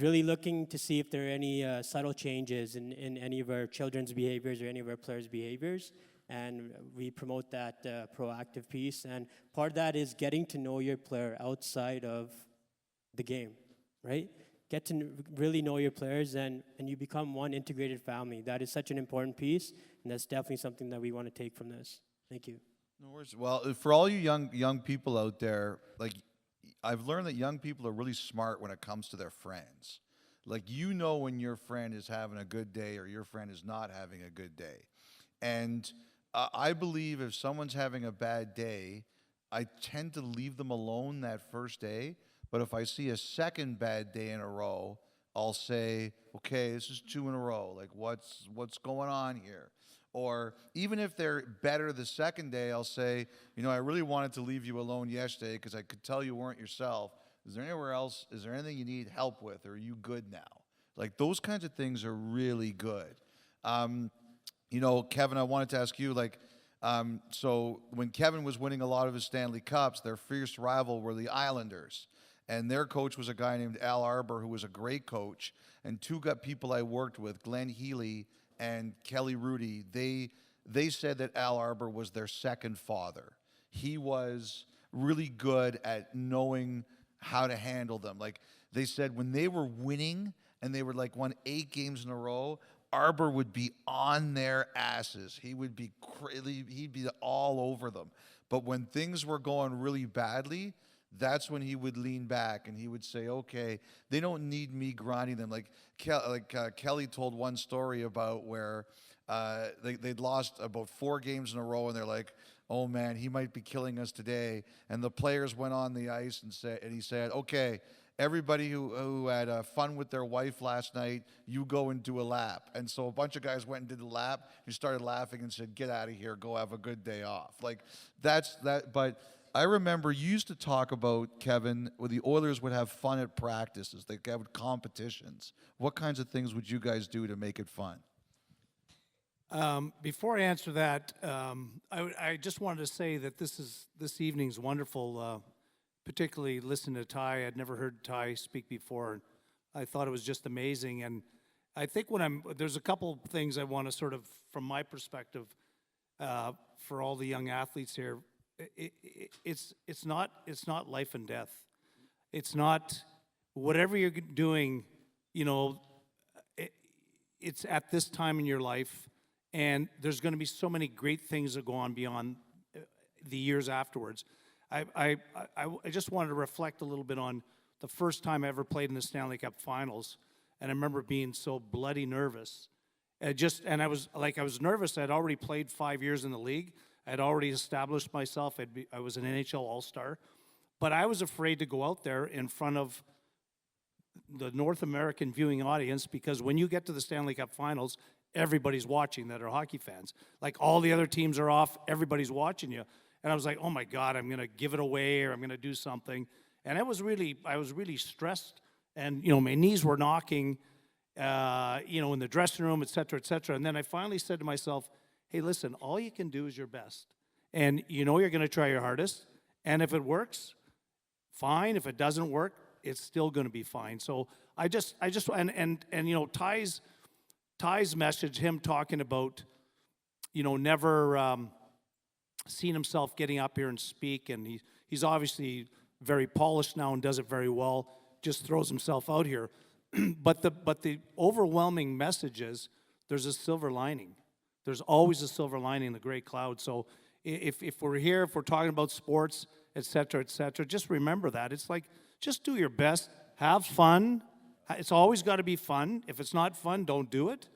really looking to see if there are any subtle changes in any of our children's behaviors or any of our players' behaviors. And we promote that proactive piece. And part of that is getting to know your player outside of the game, right? Get to really know your players, and you become one integrated family. That is such an important piece, and that's definitely something that we want to take from this. Thank you. No worries. Well, for all you young people out there, like, I've learned that young people are really smart when it comes to their friends. Like, when your friend is having a good day or your friend is not having a good day. And I believe if someone's having a bad day, I tend to leave them alone that first day. But if I see a second bad day in a row, I'll say, okay, this is 2 in a row. Like, what's going on here? Or even if they're better the second day, I'll say, I really wanted to leave you alone yesterday because I could tell you weren't yourself. Is there anywhere else? Is there anything you need help with? Or are you good now? Like, those kinds of things are really good. Kevin, I wanted to ask you, so when Kevin was winning a lot of his Stanley Cups, their fierce rival were the Islanders. And their coach was a guy named Al Arbour, who was a great coach. And two people I worked with, Glenn Healy and Kelly Rudy, they said that Al Arbour was their second father. He was really good at knowing how to handle them. Like, they said when they were winning and they were won 8 games in a row, Arbour would be on their asses. He would be he'd be all over them. But when things were going really badly, that's when he would lean back and he would say, okay, they don't need me grinding them. Kelly told one story about where they'd lost about 4 games in a row, and they're like, oh man, he might be killing us today. And the players went on the ice and he said, okay, everybody who had fun with their wife last night, you go and do a lap. And so a bunch of guys went and did the lap. He started laughing and said, get out of here, go have a good day off. That's that. But I remember you used to talk about, Kevin, where the Oilers would have fun at practices. They'd have competitions. What kinds of things would you guys do to make it fun? Before I answer that, I just wanted to say that this evening's wonderful. Particularly listening to Ty. I'd never heard Ty speak before. I thought it was just amazing. And I think there's a couple things I want to sort of, from my perspective, for all the young athletes here. It's not life and death. It's not whatever you're doing. It's at this time in your life. And there's going to be so many great things that go on beyond the years afterwards. I just wanted to reflect a little bit on the first time I ever played in the Stanley Cup Finals, and I remember being so bloody nervous. And I was nervous. I'd already played 5 years in the league. I'd already established myself. I was an NHL All-Star, but I was afraid to go out there in front of the North American viewing audience, because when you get to the Stanley Cup Finals, everybody's watching that are hockey fans. Like, all the other teams are off, everybody's watching you. And I was like, oh my God, I'm gonna give it away, or I'm gonna do something. And I was really stressed, and my knees were knocking, in the dressing room, et cetera, et cetera. And then I finally said to myself, hey, listen, all you can do is your best. And you're gonna try your hardest, and if it works, fine. If it doesn't work, it's still gonna be fine. So Ty's message, him talking about, never seen himself getting up here and speak, and he's obviously very polished now and does it very well, just throws himself out here. But the overwhelming message is there's a silver lining. There's always a silver lining in the gray cloud. So if we're here, if we're talking about sports, et cetera, just remember that. It's like, just do your best, have fun. It's always got to be fun. If it's not fun, don't do it.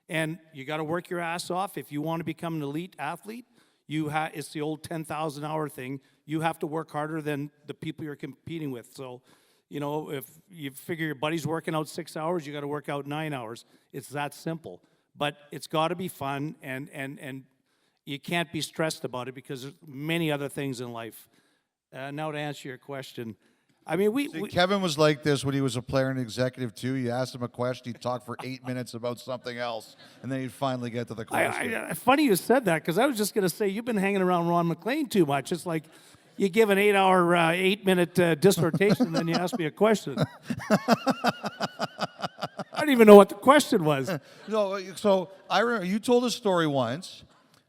And you got to work your ass off. If you want to become an elite athlete, it's the old 10,000 hour thing. You have to work harder than the people you're competing with. So, if you figure your buddy's working out 6 hours, you got to work out 9 hours. It's that simple. But it's got to be fun, and you can't be stressed about it, because there's many other things in life. Now to answer your question, I mean, Kevin was like this when he was a player and executive too. You asked him a question, he'd talk for 8 minutes about something else, and then he'd finally get to the question. Funny you said that, because I was just going to say, you've been hanging around Ron McLean too much. It's like you give an 8-minute dissertation, then you ask me a question. I don't even know what the question was. No, so I remember you told a story once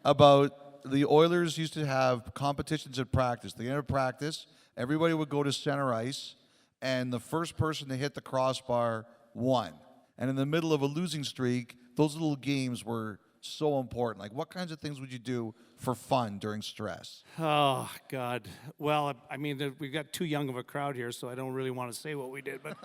about the Oilers used to have competitions at practice. The end of practice, everybody would go to center ice, and the first person to hit the crossbar won. And in the middle of a losing streak, those little games were so important. Like, what kinds of things would you do for fun during stress? Oh, God. Well, I mean, we've got too young of a crowd here, so I don't really want to say what we did. But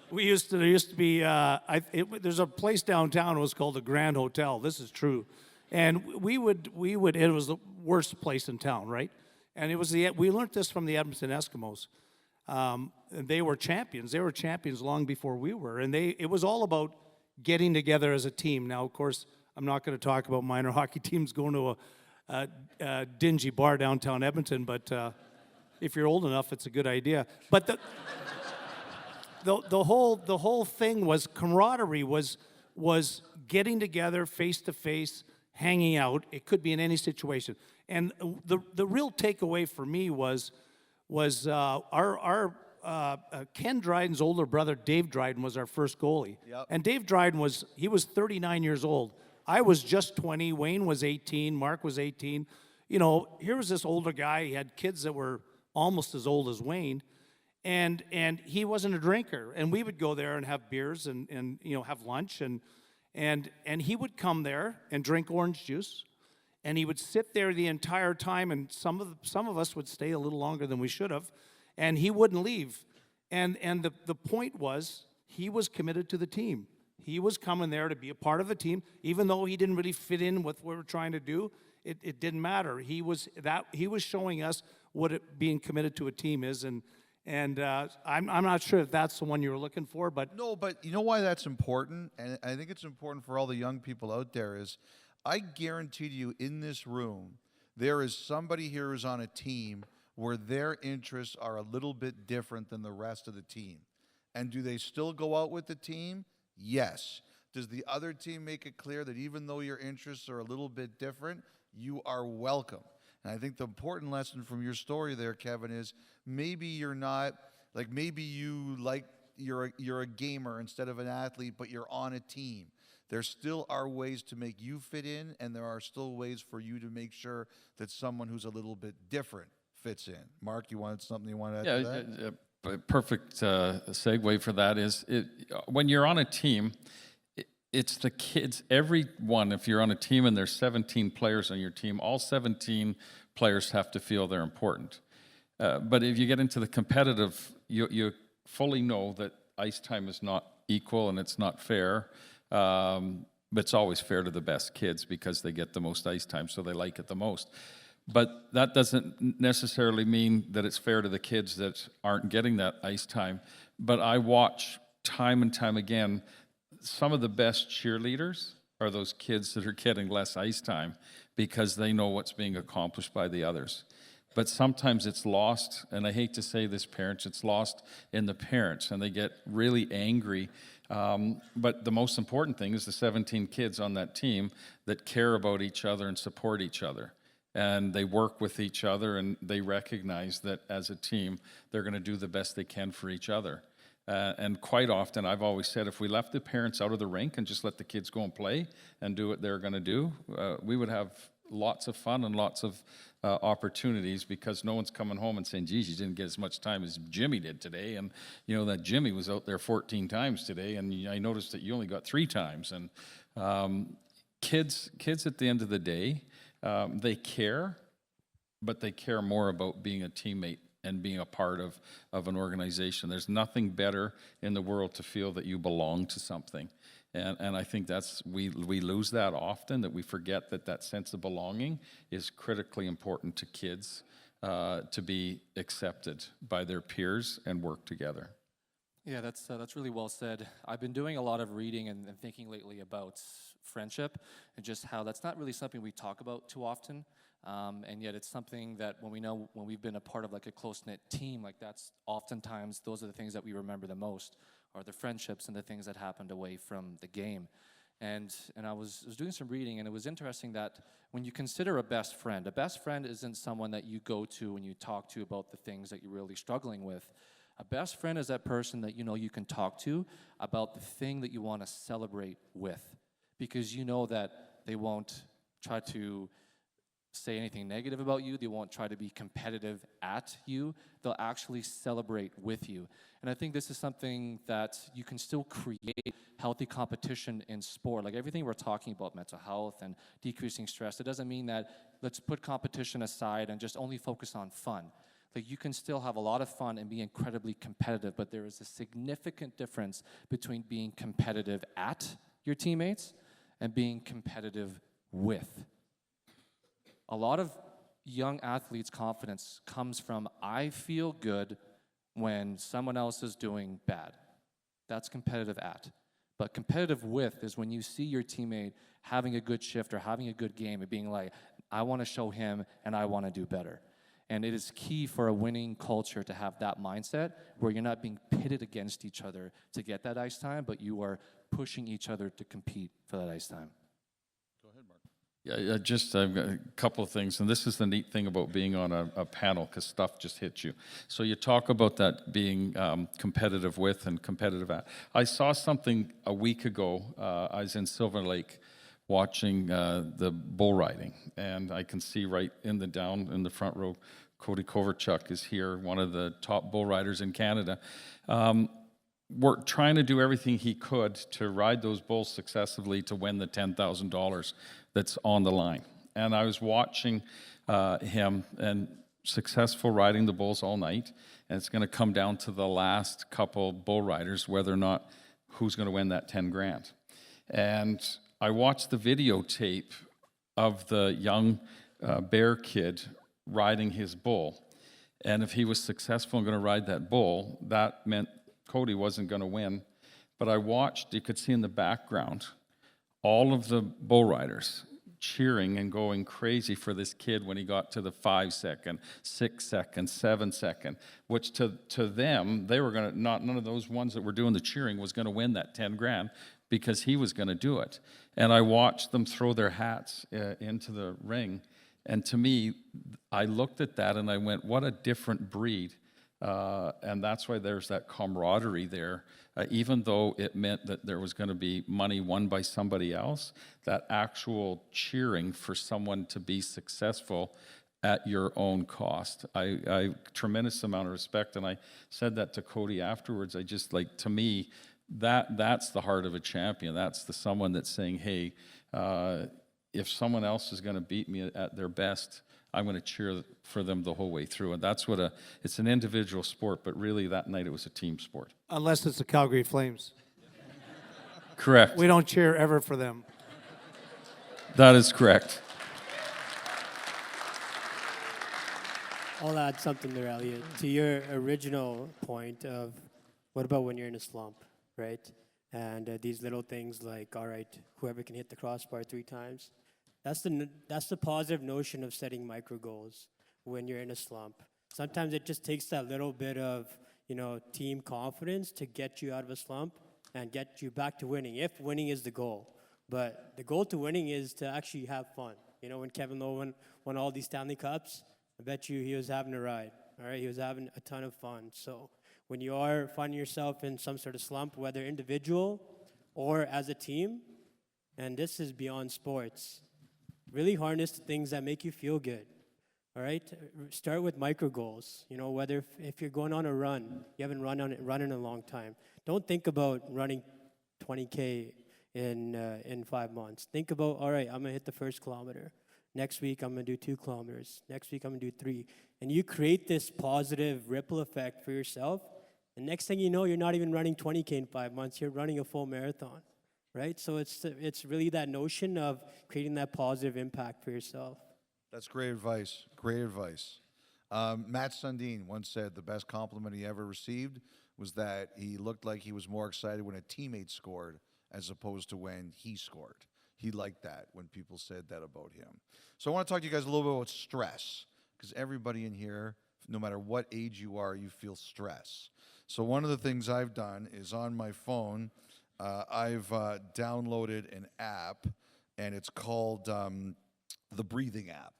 there used to be, there's a place downtown, it was called the Grand Hotel. This is true. And we would, it was the worst place in town, right? And we learned this from the Edmonton Eskimos. And they were champions. They were champions long before we were. And it was all about getting together as a team. Now, of course, I'm not going to talk about minor hockey teams going to a dingy bar downtown Edmonton, but if you're old enough, it's a good idea. But the whole thing was camaraderie, was getting together face to face, hanging out. It could be in any situation. And the real takeaway for me was our Ken Dryden's older brother, Dave Dryden, was our first goalie. Yep. And Dave Dryden was 39 years old. I was just 20. Wayne was 18. Mark was 18. Here was this older guy. He had kids that were almost as old as Wayne. And he wasn't a drinker. And we would go there and have beers and have lunch. And he would come there and drink orange juice. And he would sit there the entire time, and some of us would stay a little longer than we should have, and he wouldn't leave. And the point was, he was committed to the team. He was coming there to be a part of the team, even though he didn't really fit in with what we were trying to do. It didn't matter. He was showing us what being committed to a team is, and I'm not sure if that's the one you were looking for, but No, but you know why that's important? And I think it's important for all the young people out there is, I guarantee to you in this room, there is somebody here who's on a team where their interests are a little bit different than the rest of the team. And do they still go out with the team? Yes. Does the other team make it clear that even though your interests are a little bit different, you are welcome? And I think the important lesson from your story there, Kevin, is maybe you're not, like maybe you're a gamer instead of an athlete, but you're on a team. There still are ways to make you fit in, and there are still ways for you to make sure that someone who's a little bit different fits in. Mark, you wanted something you wanted to add to that? A perfect segue for that is when you're on a team, it's the kids, everyone, if you're on a team and there's 17 players on your team, all 17 players have to feel they're important. But if you get into the competitive, you fully know that ice time is not equal and it's not fair. But it's always fair to the best kids because they get the most ice time, so they like it the most. But that doesn't necessarily mean that it's fair to the kids that aren't getting that ice time. But I watch time and time again, some of the best cheerleaders are those kids that are getting less ice time because they know what's being accomplished by the others. But sometimes it's lost, and I hate to say this, parents, it's lost in the parents, and they get really angry. But the most important thing is the 17 kids on that team that care about each other and support each other. And they work with each other, and they recognize that as a team, they're going to do the best they can for each other. And quite often, I've always said, if we left the parents out of the rink and just let the kids go and play and do what they're going to do, we would have lots of fun and lots of opportunities, because no one's coming home and saying, geez, you didn't get as much time as Jimmy did today. And, you know, that Jimmy was out there 14 times today, and I noticed that you only got 3 times. And kids at the end of the day, they care, but they care more about being a teammate and being a part of an organization. There's nothing better in the world to feel that you belong to something. And I think we lose that often, that we forget that sense of belonging is critically important to kids to be accepted by their peers and work together. Yeah, that's really well said. I've been doing a lot of reading and thinking lately about friendship and just how that's not really something we talk about too often. And yet it's something that when we've been a part of like a close-knit team, like that's oftentimes those are the things that we remember the most, are the friendships and the things that happened away from the game. And I was doing some reading, and it was interesting that when you consider a best friend isn't someone that you go to and you talk to about the things that you're really struggling with. A best friend is that person that you know you can talk to about the thing that you want to celebrate with, because you know that they won't try to say anything negative about you. They won't try to be competitive at you. They'll actually celebrate with you. And I think this is something that you can still create healthy competition in sport. Like everything we're talking about, mental health and decreasing stress, it doesn't mean that let's put competition aside and just only focus on fun. Like you can still have a lot of fun and be incredibly competitive, but there is a significant difference between being competitive at your teammates and being competitive with. A lot of young athletes' confidence comes from, I feel good when someone else is doing bad. That's competitive at. But competitive with is when you see your teammate having a good shift or having a good game and being like, I want to show him and I want to do better. And it is key for a winning culture to have that mindset where you're not being pitted against each other to get that ice time, but you are pushing each other to compete for that ice time. Yeah, I've got a couple of things, and this is the neat thing about being on a panel, because stuff just hits you. So you talk about that being competitive with and competitive at. I saw something a week ago. I was in Silver Lake watching the bull riding, and I can see right in the front row, Cody Kovarchuk is here, one of the top bull riders in Canada. We're trying to do everything he could to ride those bulls successfully to win the $10,000 that's on the line. And I was watching him and successful riding the bulls all night, and it's going to come down to the last couple bull riders whether or not who's going to win that 10 grand. And I watched the videotape of the young bear kid riding his bull, and if he was successful and going to ride that bull, that meant Cody wasn't going to win. But I watched, you could see in the background, all of the bull riders cheering and going crazy for this kid when he got to the 5 second, 6 second, 7 second, which to them, they were going to, none of those ones that were doing the cheering was going to win that 10 grand because he was going to do it. And I watched them throw their hats into the ring. And to me, I looked at that and I went, what a different breed. And that's why there's that camaraderie there. Even though it meant that there was going to be money won by somebody else, that actual cheering for someone to be successful at your own cost. I tremendous amount of respect, and I said that to Cody afterwards. I just, like, to me, that's the heart of a champion. That's the someone that's saying, hey, if someone else is going to beat me at their best, I'm going to cheer for them the whole way through. And that's what it's an individual sport, but really that night it was a team sport. Unless it's the Calgary Flames. Correct. We don't cheer ever for them. That is correct. I'll add something there, Elliot, to your original point of what about when you're in a slump, right? And these little things like, all right, whoever can hit the crossbar 3 times. That's the positive notion of setting micro goals when you're in a slump. Sometimes it just takes that little bit of, team confidence to get you out of a slump and get you back to winning, if winning is the goal. But the goal to winning is to actually have fun. When Kevin Lowe won all these Stanley Cups, I bet you he was having a ride, all right? He was having a ton of fun. So when you are finding yourself in some sort of slump, whether individual or as a team, and this is beyond sports, really harness the things that make you feel good, all right? Start with micro goals. Whether if you're going on a run, you haven't run in a long time, don't think about running 20K in 5 months. Think about, all right, I'm going to hit the first kilometer. Next week, I'm going to do 2 kilometers. Next week, I'm going to do 3. And you create this positive ripple effect for yourself. And next thing you know, you're not even running 20K in 5 months. You're running a full marathon, right? So it's really that notion of creating that positive impact for yourself. That's great advice. Great advice. Matt Sundin once said the best compliment he ever received was that he looked like he was more excited when a teammate scored as opposed to when he scored. He liked that when people said that about him. So I want to talk to you guys a little bit about stress, because everybody in here, no matter what age you are, you feel stress. So one of the things I've done is on my phone, I've downloaded an app, and it's called the Breathing app.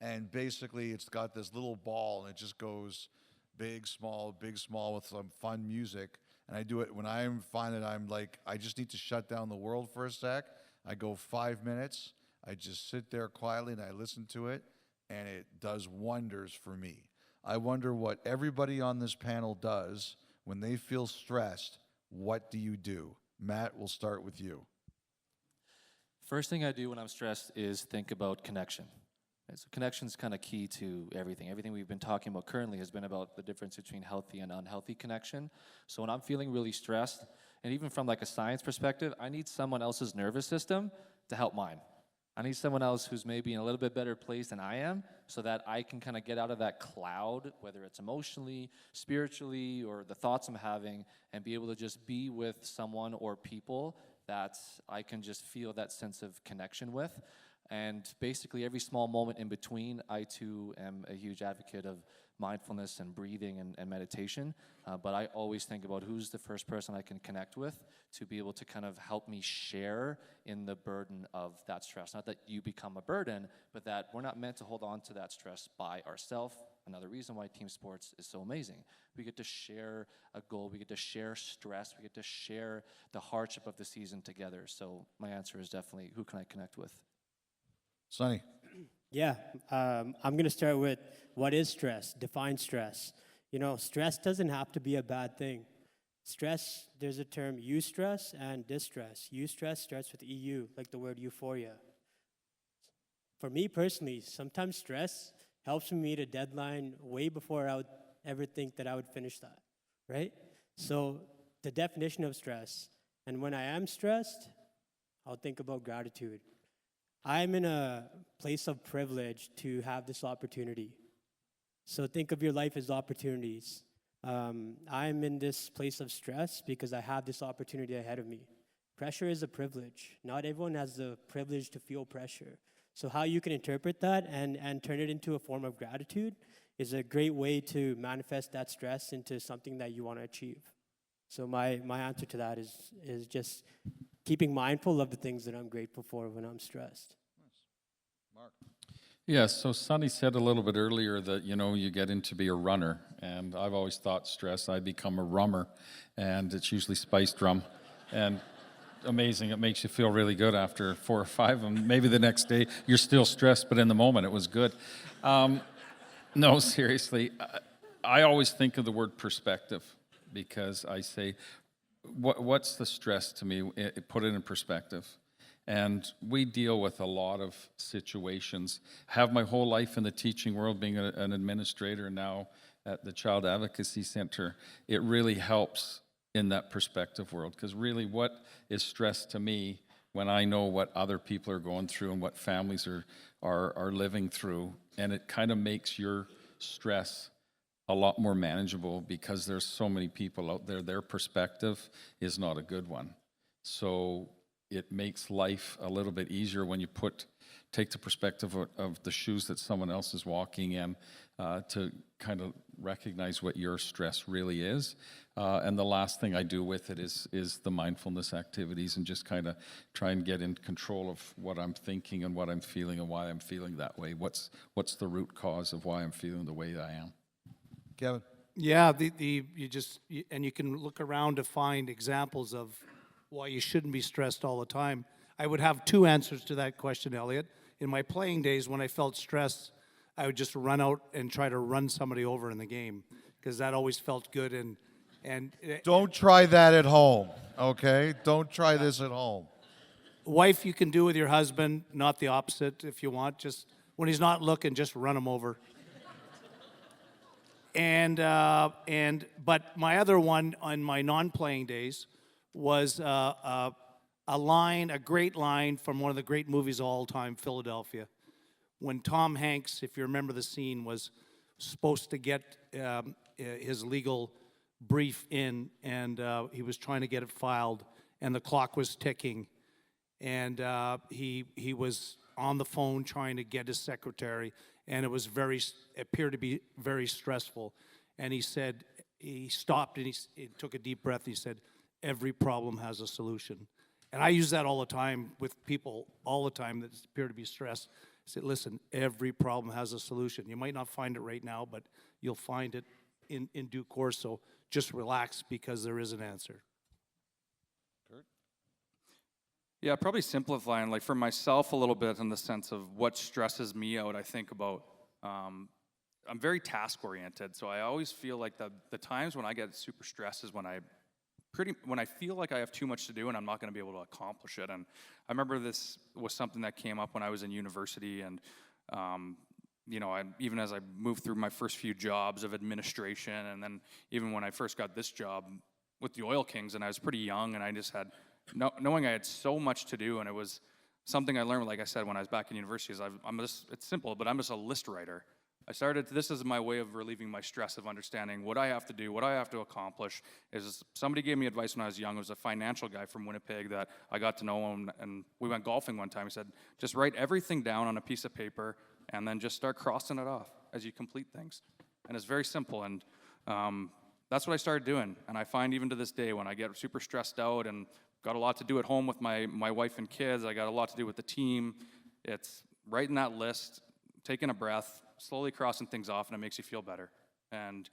And basically, it's got this little ball, and it just goes big, small, with some fun music. And I do it when I find that I'm like, I just need to shut down the world for a sec. I go 5 minutes. I just sit there quietly and I listen to it, and it does wonders for me. I wonder what everybody on this panel does when they feel stressed. What do you do? Matt, we'll start with you. First thing I do when I'm stressed is think about connection. Right, so connection's kind of key to everything. Everything we've been talking about currently has been about the difference between healthy and unhealthy connection. So when I'm feeling really stressed, and even from like a science perspective, I need someone else's nervous system to help mine. I need someone else who's maybe in a little bit better place than I am, so that I can kind of get out of that cloud, whether it's emotionally, spiritually, or the thoughts I'm having, and be able to just be with someone or people that I can just feel that sense of connection with. And basically every small moment in between, I too am a huge advocate of mindfulness and breathing and meditation. But I always think about who's the first person I can connect with to be able to kind of help me share in the burden of that stress. Not that you become a burden, but that we're not meant to hold on to that stress by ourselves. Another reason why team sports is so amazing. We get to share a goal, we get to share stress, we get to share the hardship of the season together. So my answer is definitely, who can I connect with? Sonny. Yeah, I'm going to start with what is stress? Define stress. Stress doesn't have to be a bad thing. Stress, there's a term eustress and distress. Eustress starts with EU, like the word euphoria. For me personally, sometimes stress helps me meet a deadline way before I would ever think that I would finish that, right? So the definition of stress, and when I am stressed, I'll think about gratitude. I'm in a place of privilege to have this opportunity. So think of your life as opportunities. I'm in this place of stress because I have this opportunity ahead of me. Pressure is a privilege. Not everyone has the privilege to feel pressure. So how you can interpret that and turn it into a form of gratitude is a great way to manifest that stress into something that you want to achieve. So my answer to that is just keeping mindful of the things that I'm grateful for when I'm stressed. Mark. Yeah, so Sonny said a little bit earlier that, you get into be a runner, and I've always thought stress, I become a rummer, and it's usually spiced rum, and amazing, it makes you feel really good after 4 or 5, and maybe the next day you're still stressed, but in the moment it was good. No, seriously, I always think of the word perspective, because I say what's the stress to me? Put it in perspective. And we deal with a lot of situations. Have my whole life in the teaching world, being an administrator now at the Child Advocacy Center, it really helps in that perspective world. Because really, what is stress to me when I know what other people are going through and what families are living through, and it kind of makes your stress a lot more manageable because there's so many people out there, their perspective is not a good one. So it makes life a little bit easier when you take the perspective of the shoes that someone else is walking in, to kind of recognize what your stress really is. And the last thing I do with it is the mindfulness activities, and just kind of try and get in control of what I'm thinking and what I'm feeling and why I'm feeling that way. What's the root cause of why I'm feeling the way that I am? Kevin? Yeah, and you can look around to find examples of why you shouldn't be stressed all the time. I would have two answers to that question, Elliot. In my playing days, when I felt stressed, I would just run out and try to run somebody over in the game, because that always felt good. And Don't try that at home, okay? Don't try this at home. wife, you can do with your husband, not the opposite if you want. Just when he's not looking, just run him over. But my other one on my non-playing days was a great line from one of the great movies of all time, Philadelphia, when Tom Hanks, if you remember the scene, was supposed to get his legal brief in, and he was trying to get it filed, and the clock was ticking, and he was on the phone trying to get his secretary, and it appeared to be very stressful. And he stopped and he took a deep breath. And he said, "Every problem has a solution." And I use that all the time with people all the time that appear to be stressed. I said, listen, every problem has a solution. You might not find it right now, but you'll find it in due course. So just relax, because there is an answer. Yeah, probably simplifying, like for myself a little bit in the sense of what stresses me out. I think about, I'm very task oriented, so I always feel like the times when I get super stressed is when I feel like I have too much to do and I'm not going to be able to accomplish it. And I remember this was something that came up when I was in university, and even as I moved through my first few jobs of administration, and then even when I first got this job with the Oil Kings, and I was pretty young, and I just had knowing I had so much to do, and it was something I learned, like I said, when I was back in university, is it's simple, but I'm just a list writer. This is my way of relieving my stress of understanding what I have to do, what I have to accomplish. Somebody gave me advice when I was young. It was a financial guy from Winnipeg that I got to know him, and we went golfing one time. He said, just write everything down on a piece of paper and then just start crossing it off as you complete things. And it's very simple, and that's what I started doing. And I find even to this day, when I get super stressed out and got a lot to do at home with my wife and kids, I got a lot to do with the team, it's writing that list, taking a breath, slowly crossing things off, and it makes you feel better. And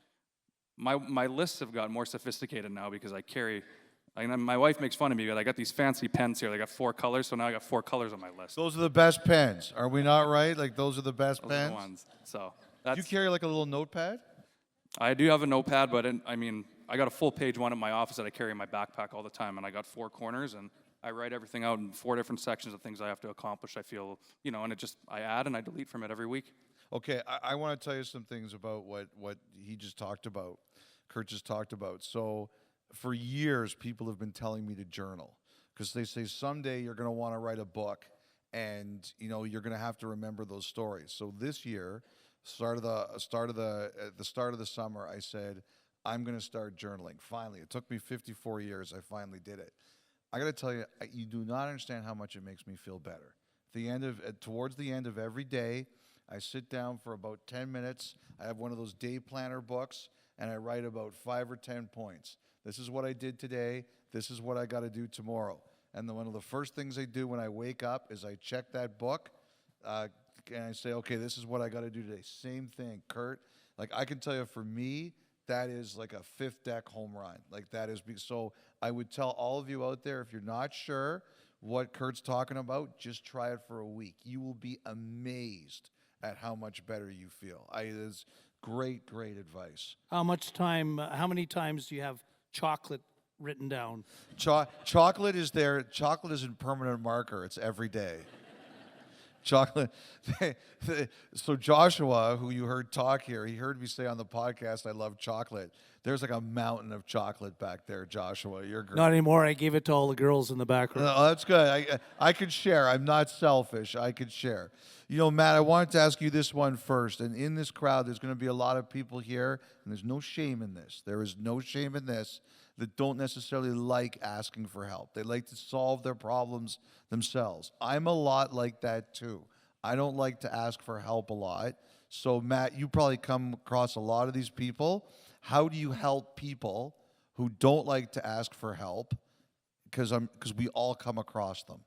my lists have gotten more sophisticated now because my wife makes fun of me, but I got these fancy pens here. They got 4 colors, so now I got 4 colors on my list. Those are the best pens. Are we not right? Like, those are the best Those are pens? the ones. So Do you carry like a little notepad? I do have a notepad, but I got a full-page one in my office that I carry in my backpack all the time, and I got 4 corners, and I write everything out in 4 different sections of things I have to accomplish. I feel, and I add and I delete from it every week. Okay, I want to tell you some things about what he just talked about, Kurt just talked about. So for years, people have been telling me to journal, because they say someday you're going to want to write a book, and you're going to have to remember those stories. So this year, at the start of the summer, I said, I'm going to start journaling. Finally, it took me 54 years. I finally did it. I got to tell you, you do not understand how much it makes me feel better. Towards the end of every day, I sit down for about 10 minutes. I have one of those day planner books, and I write about 5 or 10 points. This is what I did today. This is what I got to do tomorrow. And then one of the first things I do when I wake up is I check that book, and I say, okay, this is what I got to do today. Same thing, Kurt. Like, I can tell you, for me, that is like a 5th deck home run. Like, that is, so I would tell all of you out there, if you're not sure what Kurt's talking about, just try it for a week. You will be amazed at how much better you feel. It is great advice. How many times do you have chocolate written down. Chocolate is there. Chocolate is in permanent marker. It's every day. Chocolate. So Joshua, who you heard talk here, he heard me say on the podcast, I love chocolate. There's like a mountain of chocolate back there, Joshua. You're great. Not anymore. I gave it to all the girls in the back room. Oh, that's good. I could share. I'm not selfish. I could share. You know, Matt, I wanted to ask you this one first. And in this crowd, there's going to be a lot of people here, and there's no shame in this. There is no shame in this that don't necessarily like asking for help. They like to solve their problems themselves. I'm a lot like that too. I don't like to ask for help a lot. So, Matt, you probably come across a lot of these people. How do you help people who don't like to ask for help? Because we all come across them.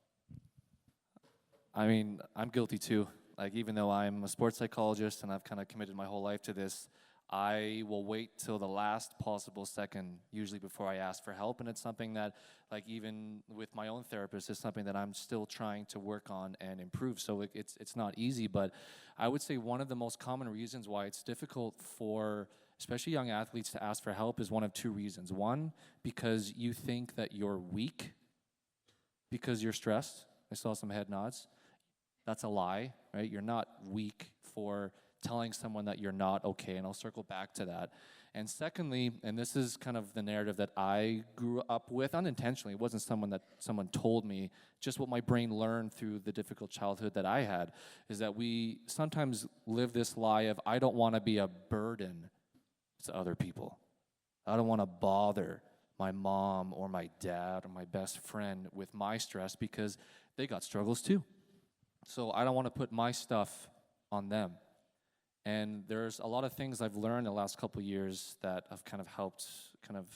I mean, I'm guilty too. Like, even though I'm a sports psychologist and I've kind of committed my whole life to this, I will wait till the last possible second, usually before I ask for help. And it's something that, like, even with my own therapist, is something that I'm still trying to work on and improve. So it's not easy, but I would say one of the most common reasons why it's difficult for especially young athletes to ask for help is one of two reasons. One, because you think that you're weak because you're stressed. I saw some head nods. That's a lie, right? You're not weak for telling someone that you're not okay, and I'll circle back to that. And secondly, and this is kind of the narrative that I grew up with unintentionally, it wasn't someone told me, just what my brain learned through the difficult childhood that I had, is that we sometimes live this lie of, I don't want to be a burden to other people. I don't want to bother my mom or my dad or my best friend with my stress because they got struggles too. So I don't want to put my stuff on them. And there's a lot of things I've learned the last couple of years that have kind of helped kind of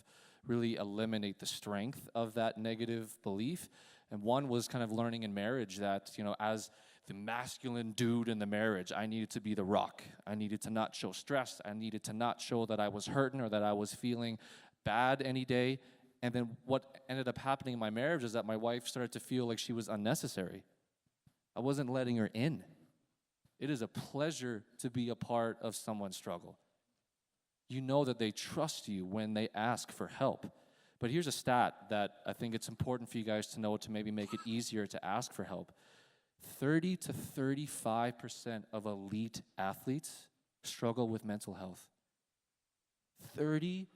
really eliminate the strength of that negative belief. And one was kind of learning in marriage that, you know, as the masculine dude in the marriage, I needed to be the rock. I needed to not show stress. I needed to not show that I was hurting or that I was feeling bad any day. And then what ended up happening in my marriage is that my wife started to feel like she was unnecessary. I wasn't letting her in. It is a pleasure to be a part of someone's struggle. You know that they trust you when they ask for help. But here's a stat that I think it's important for you guys to know to maybe make it easier to ask for help. 30 to 35% of elite athletes struggle with mental health. 30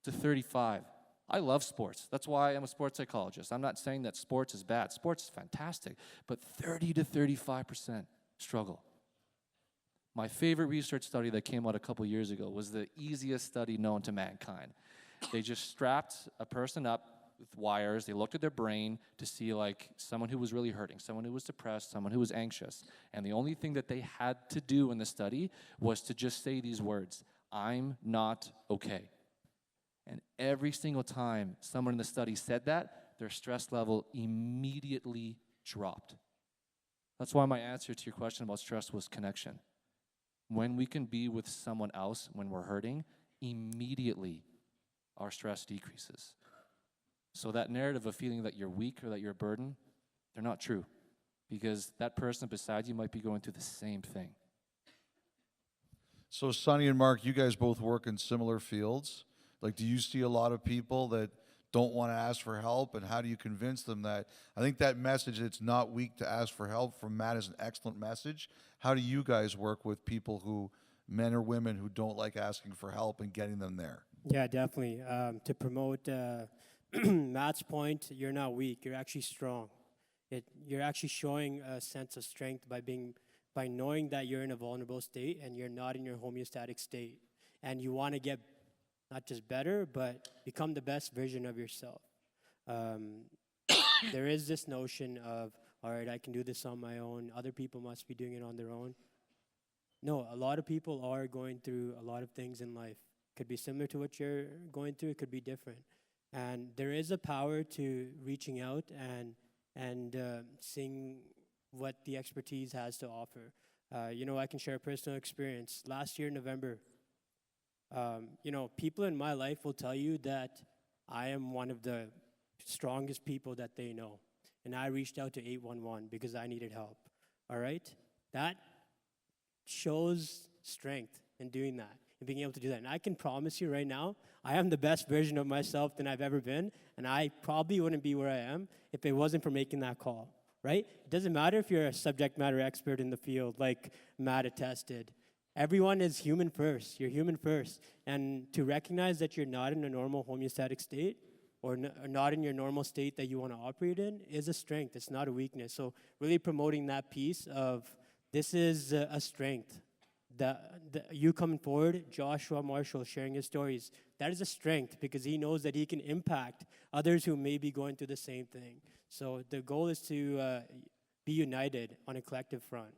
to 35. I love sports. That's why I'm a sports psychologist. I'm not saying that sports is bad. Sports is fantastic. But 30 to 35% struggle. My favorite research study that came out a couple years ago was the easiest study known to mankind. They just strapped a person up with wires. They looked at their brain to see, like, someone who was really hurting, someone who was depressed, someone who was anxious. And the only thing that they had to do in the study was to just say these words, "I'm not okay." And every single time someone in the study said that, their stress level immediately dropped. That's why my answer to your question about stress was connection. When we can be with someone else when we're hurting, immediately our stress decreases. So that narrative of feeling that you're weak or that you're a burden, they're not true. Because that person beside you might be going through the same thing. So Sonny and Mark, you guys both work in similar fields. Like, do you see a lot of people that don't want to ask for help, and how do you convince them that? I think that message, it's not weak to ask for help, from Matt is an excellent message. How do you guys work with people who, men or women, who don't like asking for help and getting them there? Yeah, definitely. To promote Matt's point, you're not weak. You're actually strong. You're actually showing a sense of strength by knowing that you're in a vulnerable state and you're not in your homeostatic state, and you want to get not just better, but become the best version of yourself. There is this notion of, all right, I can do this on my own. Other people must be doing it on their own. No, a lot of people are going through a lot of things in life. Could be similar to what you're going through. It could be different. And there is a power to reaching out and seeing what the expertise has to offer. I can share a personal experience. Last year, November, people in my life will tell you that I am one of the strongest people that they know. And I reached out to 811 because I needed help. All right? That shows strength in doing that. and being able to do that. And I can promise you right now, I am the best version of myself than I've ever been, and I probably wouldn't be where I am if it wasn't for making that call, right? It doesn't matter if you're a subject matter expert in the field, like Matt attested. Everyone is human first. You're human first. And to recognize that you're not in a normal homeostatic state or not in your normal state that you want to operate in is a strength. It's not a weakness. So really promoting that piece of this is a strength. You coming forward, Joshua Marshall sharing his stories, that is a strength because he knows that he can impact others who may be going through the same thing. So the goal is to be united on a collective front.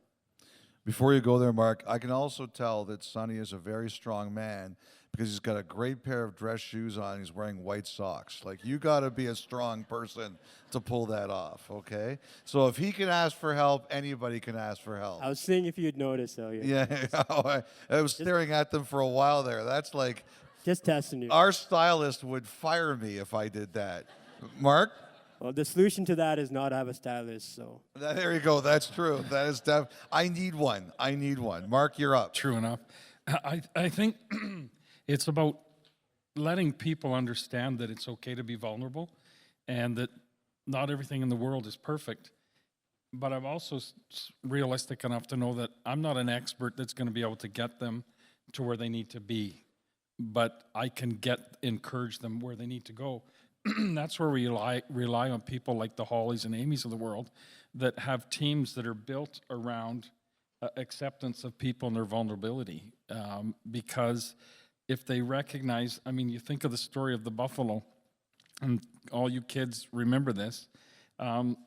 Before you go there, Mark, I can also tell that Sonny is a very strong man because he's got a great pair of dress shoes on. He's wearing white socks. Like, you got to be a strong person to pull that off, okay? So if he can ask for help, anybody can ask for help. I was seeing if you'd notice, Elliot. Yeah, I was staring at them for a while there. That's like, just testing you. Our stylist would fire me if I did that. Mark? Well, the solution to that is not have a stylist, so. There you go. That's true. That is I need one. Mark, you're up. True enough. I think it's about letting people understand that it's okay to be vulnerable and that not everything in the world is perfect. But I'm also realistic enough to know that I'm not an expert that's going to be able to get them to where they need to be. But I can encourage them where they need to go. That's where we rely on people like the Hollies and Amy's of the world that have teams that are built around acceptance of people and their vulnerability. Because if they recognize, I mean, you think of the story of the buffalo, and all you kids remember this,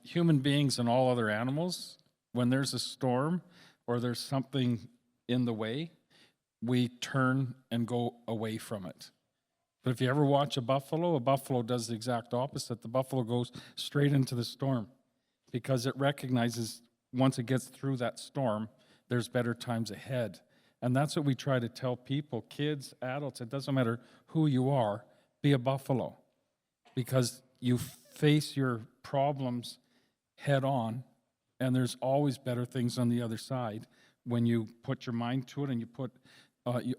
human beings and all other animals, when there's a storm or there's something in the way, we turn and go away from it. But if you ever watch a buffalo does the exact opposite. The buffalo goes straight into the storm because it recognizes once it gets through that storm, there's better times ahead. And that's what we try to tell people, kids, adults, it doesn't matter who you are, be a buffalo. Because you face your problems head on, and there's always better things on the other side when you put your mind to it and you put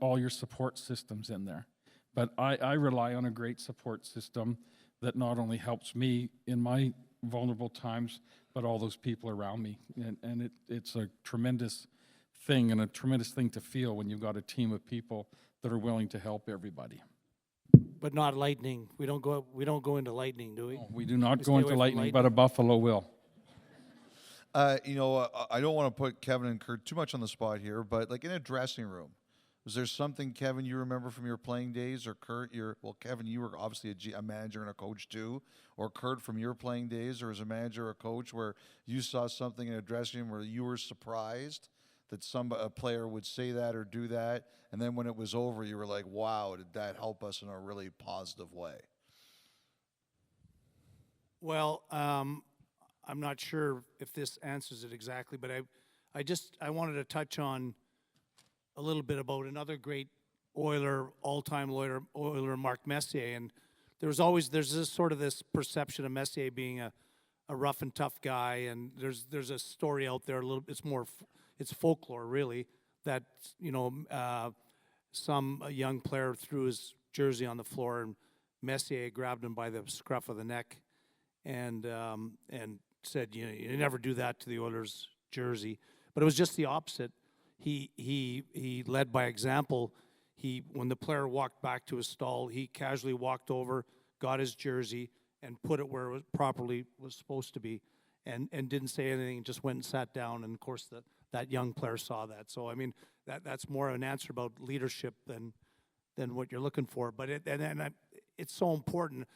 all your support systems in there. But I rely on a great support system that not only helps me in my vulnerable times, but all those people around me. And it's a tremendous thing and a tremendous thing to feel when you've got a team of people that are willing to help everybody. But not lightning. We don't go into lightning, do we? No, we do not go into lightning, but a buffalo will. I don't want to put Kevin and Kurt too much on the spot here, but like in a dressing room, was there something, Kevin, you remember from your playing days, or Kurt, Kevin, you were obviously a manager and a coach too, or Kurt from your playing days, or as a manager or a coach, where you saw something in a dressing room where you were surprised that a player would say that or do that, and then when it was over, you were like, wow, did that help us in a really positive way? Well, I'm not sure if this answers it exactly, but I wanted to touch on a little bit about another great Oiler, all-time Oiler, Mark Messier, and there's this perception of Messier being a rough and tough guy, and there's a story out there it's folklore really that some young player threw his jersey on the floor and Messier grabbed him by the scruff of the neck and said, you never do that to the Oilers jersey, but it was just the opposite. He led by example. When the player walked back to his stall, he casually walked over, got his jersey, and put it where it was supposed to be, and didn't say anything. Just went and sat down. And of course, that young player saw that. So I mean, that's more an answer about leadership than what you're looking for. But it's so important.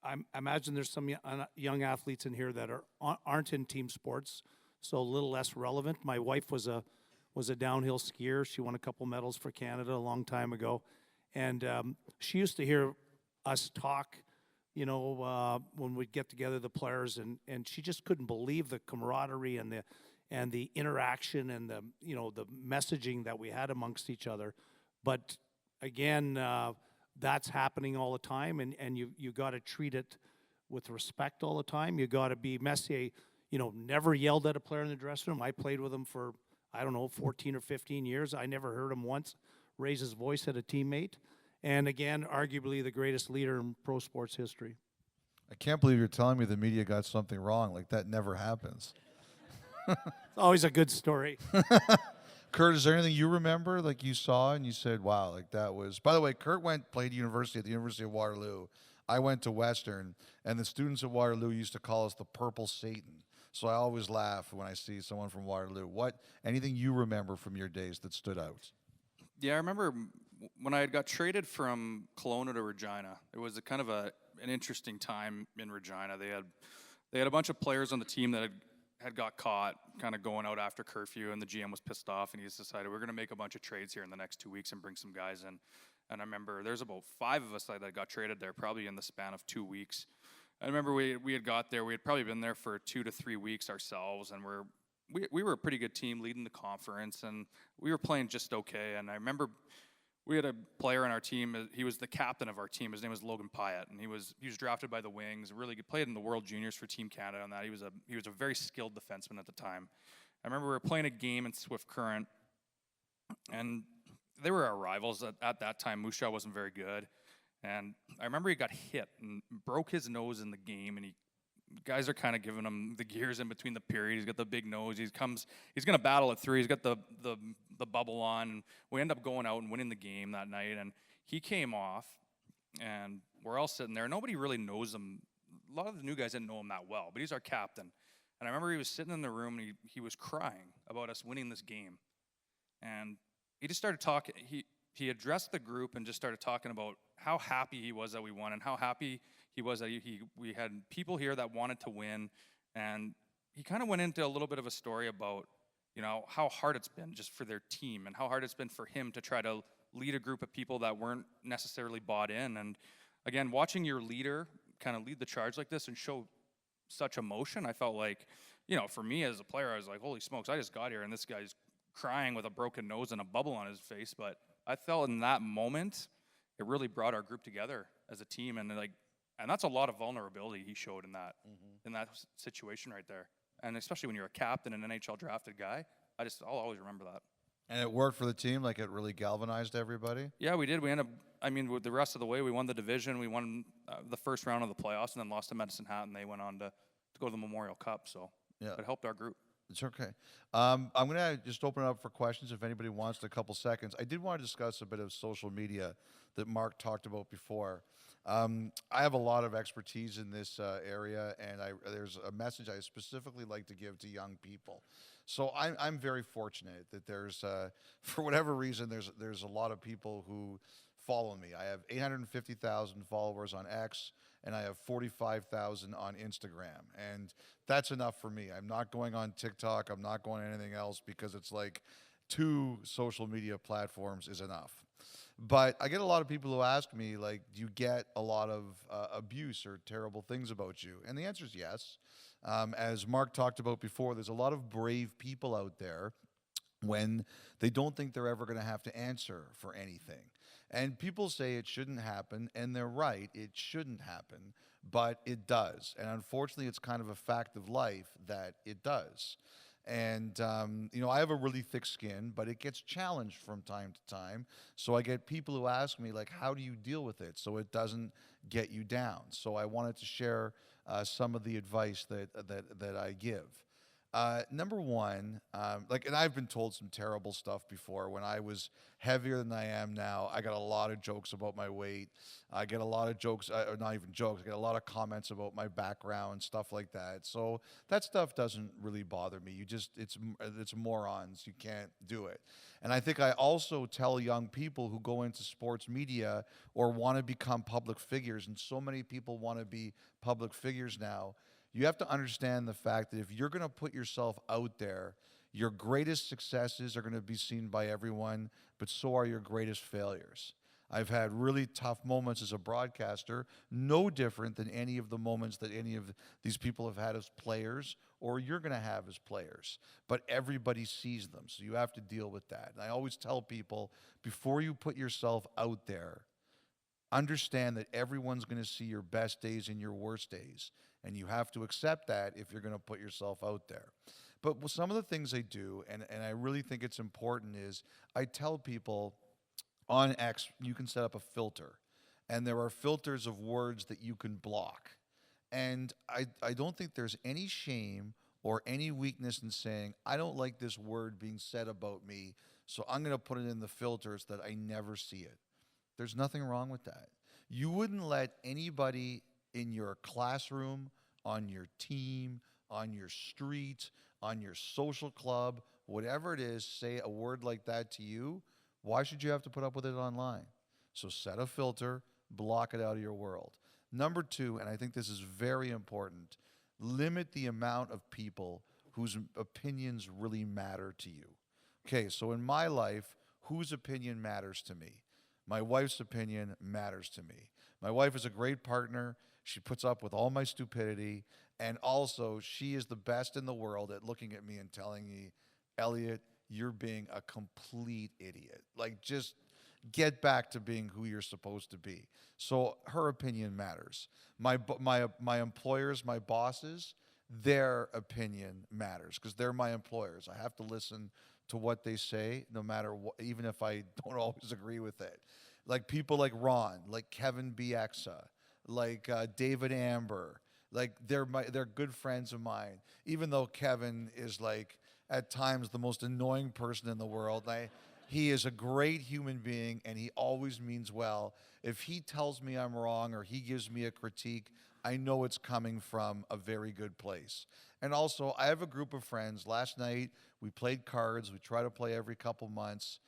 I imagine there's some young athletes in here that aren't in team sports, so a little less relevant. My wife was a downhill skier. She won a couple medals for Canada a long time ago. And she used to hear us talk, when we'd get together, the players, and she just couldn't believe the camaraderie and the interaction and the messaging that we had amongst each other. But again, that's happening all the time, and you got to treat it with respect all the time. You got to be Messier, never yelled at a player in the dressing room. I played with him for 14 or 15 years. I never heard him once raise his voice at a teammate, and again, arguably the greatest leader in pro sports history. I can't believe you're telling me the media got something wrong. Like, that never happens. It's always a good story. Kurt, is there anything you remember, like you saw and you said, wow, like that was... By the way, Kurt played university at the University of Waterloo. I went to Western, and the students at Waterloo used to call us the Purple Satan. So I always laugh when I see someone from Waterloo. Anything you remember from your days that stood out? Yeah, I remember when I got traded from Kelowna to Regina. It was a kind of an interesting time in Regina. They had a bunch of players on the team that had got caught kind of going out after curfew, and the GM was pissed off, and he just decided, we're going to make a bunch of trades here in the next 2 weeks and bring some guys in. And I remember there's about 5 of us that got traded there, probably in the span of 2 weeks. I remember we had got there. We had probably been there for 2 to 3 weeks ourselves, and we were a pretty good team leading the conference, and we were playing just okay. And I remember we had a player on our team. He was the captain of our team. His name was Logan Pyatt, and he was drafted by the Wings. Really good, played in the World Juniors for Team Canada. On that, he was a very skilled defenseman at the time. I remember we were playing a game in Swift Current, and they were our rivals at that time. Moose Jaw wasn't very good. And I remember he got hit and broke his nose in the game, and guys are kind of giving him the gears in between the period. He's got the big nose. He's going to battle it through. He's got the bubble on. And we end up going out and winning the game that night. And he came off, and we're all sitting there. Nobody really knows him. A lot of the new guys didn't know him that well, but he's our captain. And I remember he was sitting in the room, and he was crying about us winning this game. And he just started talking. He addressed the group and just started talking about how happy he was that we won and how happy he was that we had people here that wanted to win. And he kind of went into a little bit of a story about, how hard it's been just for their team and how hard it's been for him to try to lead a group of people that weren't necessarily bought in. And again, watching your leader kind of lead the charge like this and show such emotion, I felt like, for me as a player, I was like, holy smokes, I just got here and this guy's crying with a broken nose and a bubble on his face. But I felt in that moment, it really brought our group together as a team, and that's a lot of vulnerability he showed in that situation right there. And especially when you're a captain and an NHL drafted guy, I'll always remember that. And it worked for the team, like it really galvanized everybody? Yeah, we did. We ended up, with the rest of the way, we won the division, we won the first round of the playoffs, and then lost to Medicine Hat, and they went on to go to the Memorial Cup, so yeah, it helped our group. It's okay. I'm going to just open it up for questions if anybody wants a couple seconds. I did want to discuss a bit of social media that Mark talked about before. I have a lot of expertise in this area, and there's a message I specifically like to give to young people. So I'm very fortunate that there's, for whatever reason, there's a lot of people who follow me. I have 850,000 followers on X, and I have 45,000 on Instagram. And that's enough for me. I'm not going on TikTok. I'm not going on anything else because it's like 2 social media platforms is enough. But I get a lot of people who ask me, like, do you get a lot of abuse or terrible things about you? And the answer is yes. As Mark talked about before, there's a lot of brave people out there when they don't think they're ever going to have to answer for anything. And people say it shouldn't happen, and they're right, it shouldn't happen, but it does. And unfortunately, it's kind of a fact of life that it does. And, I have a really thick skin, but it gets challenged from time to time. So I get people who ask me, like, how do you deal with it so it doesn't get you down? So I wanted to share some of the advice that I give. Number one, and I've been told some terrible stuff before. When I was heavier than I am now, I got a lot of jokes about my weight. I get a lot of jokes, or not even jokes, I get a lot of comments about my background, stuff like that. So that stuff doesn't really bother me. It's morons. You can't do it. And I think I also tell young people who go into sports media or want to become public figures, and so many people want to be public figures now, you have to understand the fact that if you're going to put yourself out there, your greatest successes are going to be seen by everyone, but so are your greatest failures. I've had really tough moments as a broadcaster, no different than any of the moments that any of these people have had as players or you're going to have as players. But everybody sees them, so you have to deal with that. And I always tell people, before you put yourself out there, understand that everyone's going to see your best days and your worst days. And you have to accept that if you're going to put yourself out there. But some of the things I do, and I really think it's important, is I tell people, on X, you can set up a filter. And there are filters of words that you can block. And I don't think there's any shame or any weakness in saying, I don't like this word being said about me, so I'm going to put it in the filters that I never see it. There's nothing wrong with that. You wouldn't let anybody in your classroom, on your team, on your street, on your social club, whatever it is, say a word like that to you. Why should you have to put up with it online? So set a filter, block it out of your world. Number two, and I think this is very important, limit the amount of people whose opinions really matter to you. Okay, so in my life, whose opinion matters to me? My wife's opinion matters to me. My wife is a great partner. She puts up with all my stupidity. And also, she is the best in the world at looking at me and telling me, Elliot, you're being a complete idiot. Like, just get back to being who you're supposed to be. So her opinion matters. My employers, my bosses, their opinion matters because they're my employers. I have to listen to what they say, no matter what, even if I don't always agree with it. Like people like Ron, like Kevin Bieksa, like David Amber, like they're good friends of mine. Even though Kevin is like at times the most annoying person in the world, he is a great human being and he always means well. If he tells me I'm wrong or he gives me a critique, I know it's coming from a very good place. And also, I have a group of friends. Last night, we played cards. We try to play every couple months.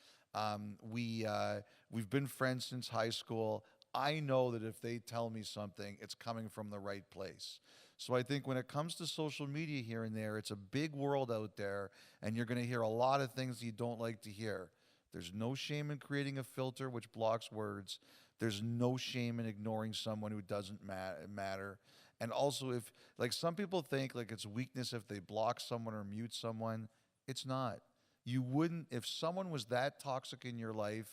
We've been friends since high school. I know that if they tell me something, it's coming from the right place. So I think when it comes to social media here and there, it's a big world out there, and you're going to hear a lot of things you don't like to hear. There's no shame in creating a filter which blocks words. There's no shame in ignoring someone who doesn't matter. And also, if, like, some people think like it's weakness if they block someone or mute someone, it's not. You wouldn't, if someone was that toxic in your life,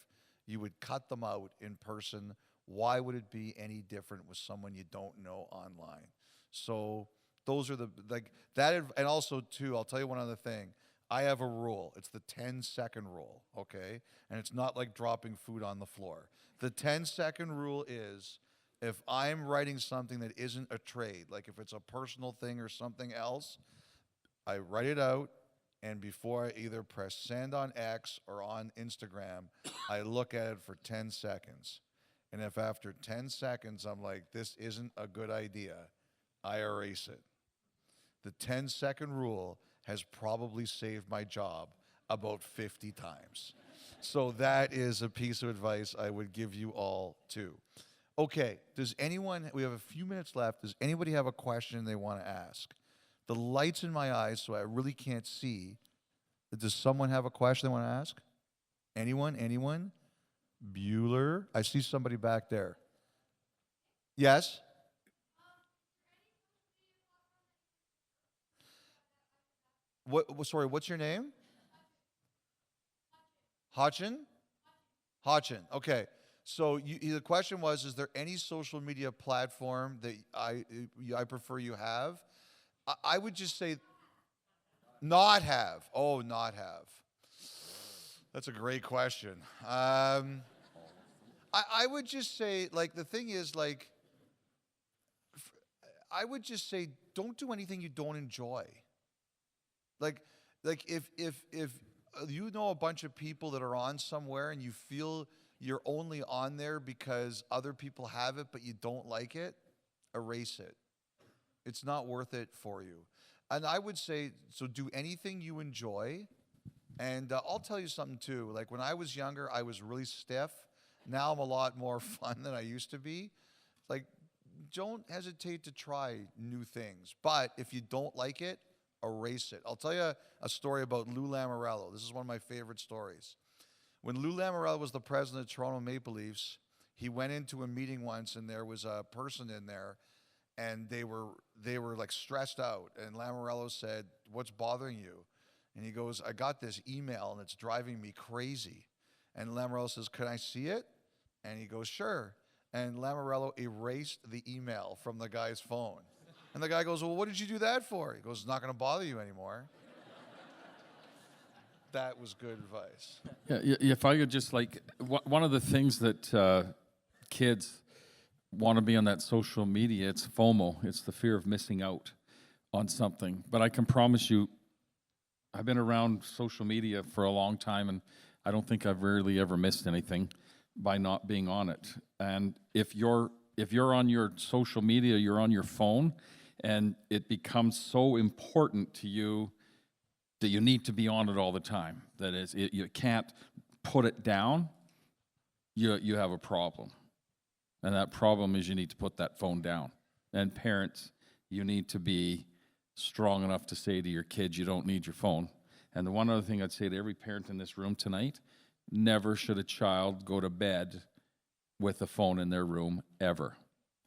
you would cut them out in person. Why would it be any different with someone you don't know online? So those are the, like, that, and also too, I'll tell you one other thing. I have a rule. It's the 10-second rule, okay? And it's not like dropping food on the floor. The 10-second rule is, if I'm writing something that isn't a trade, like if it's a personal thing or something else, I write it out, and before I either press send on X or on Instagram, I look at it for 10 seconds. And if after 10 seconds I'm like, this isn't a good idea, I erase it. The 10-second rule has probably saved my job about 50 times. So that is a piece of advice I would give you all too. Okay, does anyone, we have a few minutes left, does anybody have a question they want to ask? The light's in my eyes, so I really can't see. Does someone have a question they want to ask? Anyone? Anyone? Bueller? I see somebody back there. Yes? Sorry, what's your name? Hachin? Hachin, okay. So the question was, is there any social media platform that I prefer you have? I would just say not have. Oh, not have. That's a great question. I would just say, like, the thing is, like, I would just say don't do anything you don't enjoy. Like if you know a bunch of people that are on somewhere and you feel you're only on there because other people have it but you don't like it, erase it. It's not worth it for you. And I would say, so do anything you enjoy. And I'll tell you something too. Like when I was younger, I was really stiff. Now I'm a lot more fun than I used to be. Like, don't hesitate to try new things. But if you don't like it, erase it. I'll tell you a story about Lou Lamoriello. This is one of my favorite stories. When Lou Lamoriello was the president of Toronto Maple Leafs, he went into a meeting once and there was a person in there and they were like stressed out. And Lamoriello said, "What's bothering you?" And he goes, "I got this email and it's driving me crazy." And Lamoriello says, "Can I see it?" And he goes, "Sure." And Lamoriello erased the email from the guy's phone. And the guy goes, "Well, what did you do that for?" He goes, "It's not going to bother you anymore." That was good advice. Yeah, if I could just like, one of the things that kids want to be on that social media, it's FOMO. It's the fear of missing out on something. But I can promise you, I've been around social media for a long time, and I don't think I've really ever missed anything by not being on it. And if you're on your social media, you're on your phone, and it becomes so important to you that you need to be on it all the time. That is, you can't put it down. You have a problem, and that problem is you need to put that phone down. And parents, you need to be strong enough to say to your kids, you don't need your phone. And the one other thing I'd say to every parent in this room tonight, never should a child go to bed with a phone in their room, ever.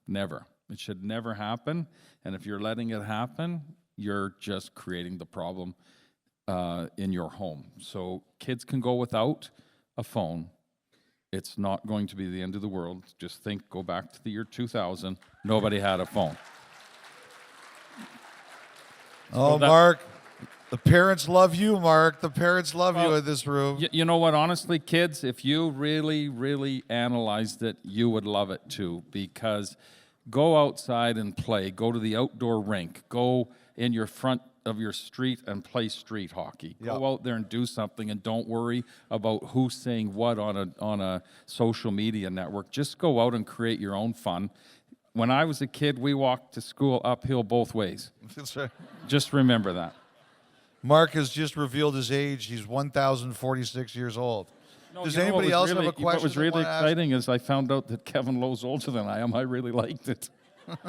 Never. It should never happen. And if you're letting it happen, you're just creating the problem in your home. So kids can go without a phone. It's not going to be the end of the world. Just go back to the year 2000. Nobody had a phone. Oh, Mark, the parents love you, Mark. The parents love you in this room. You know what? Honestly, kids, if you really, really analyzed it, you would love it too, because go outside and play. Go to the outdoor rink. Go in your front of your street and play street hockey. Go out there and do something, and don't worry about who's saying what on a social media network. Just go out and create your own fun. When I was a kid, we walked to school uphill both ways. That's right. Just remember that. Mark has just revealed his age. He's 1,046 years old. No, Does you know anybody what was else really, have a question? What was they really wanna ask? exciting is I found out that Kevin Lowe's older than I am. I really liked it. Not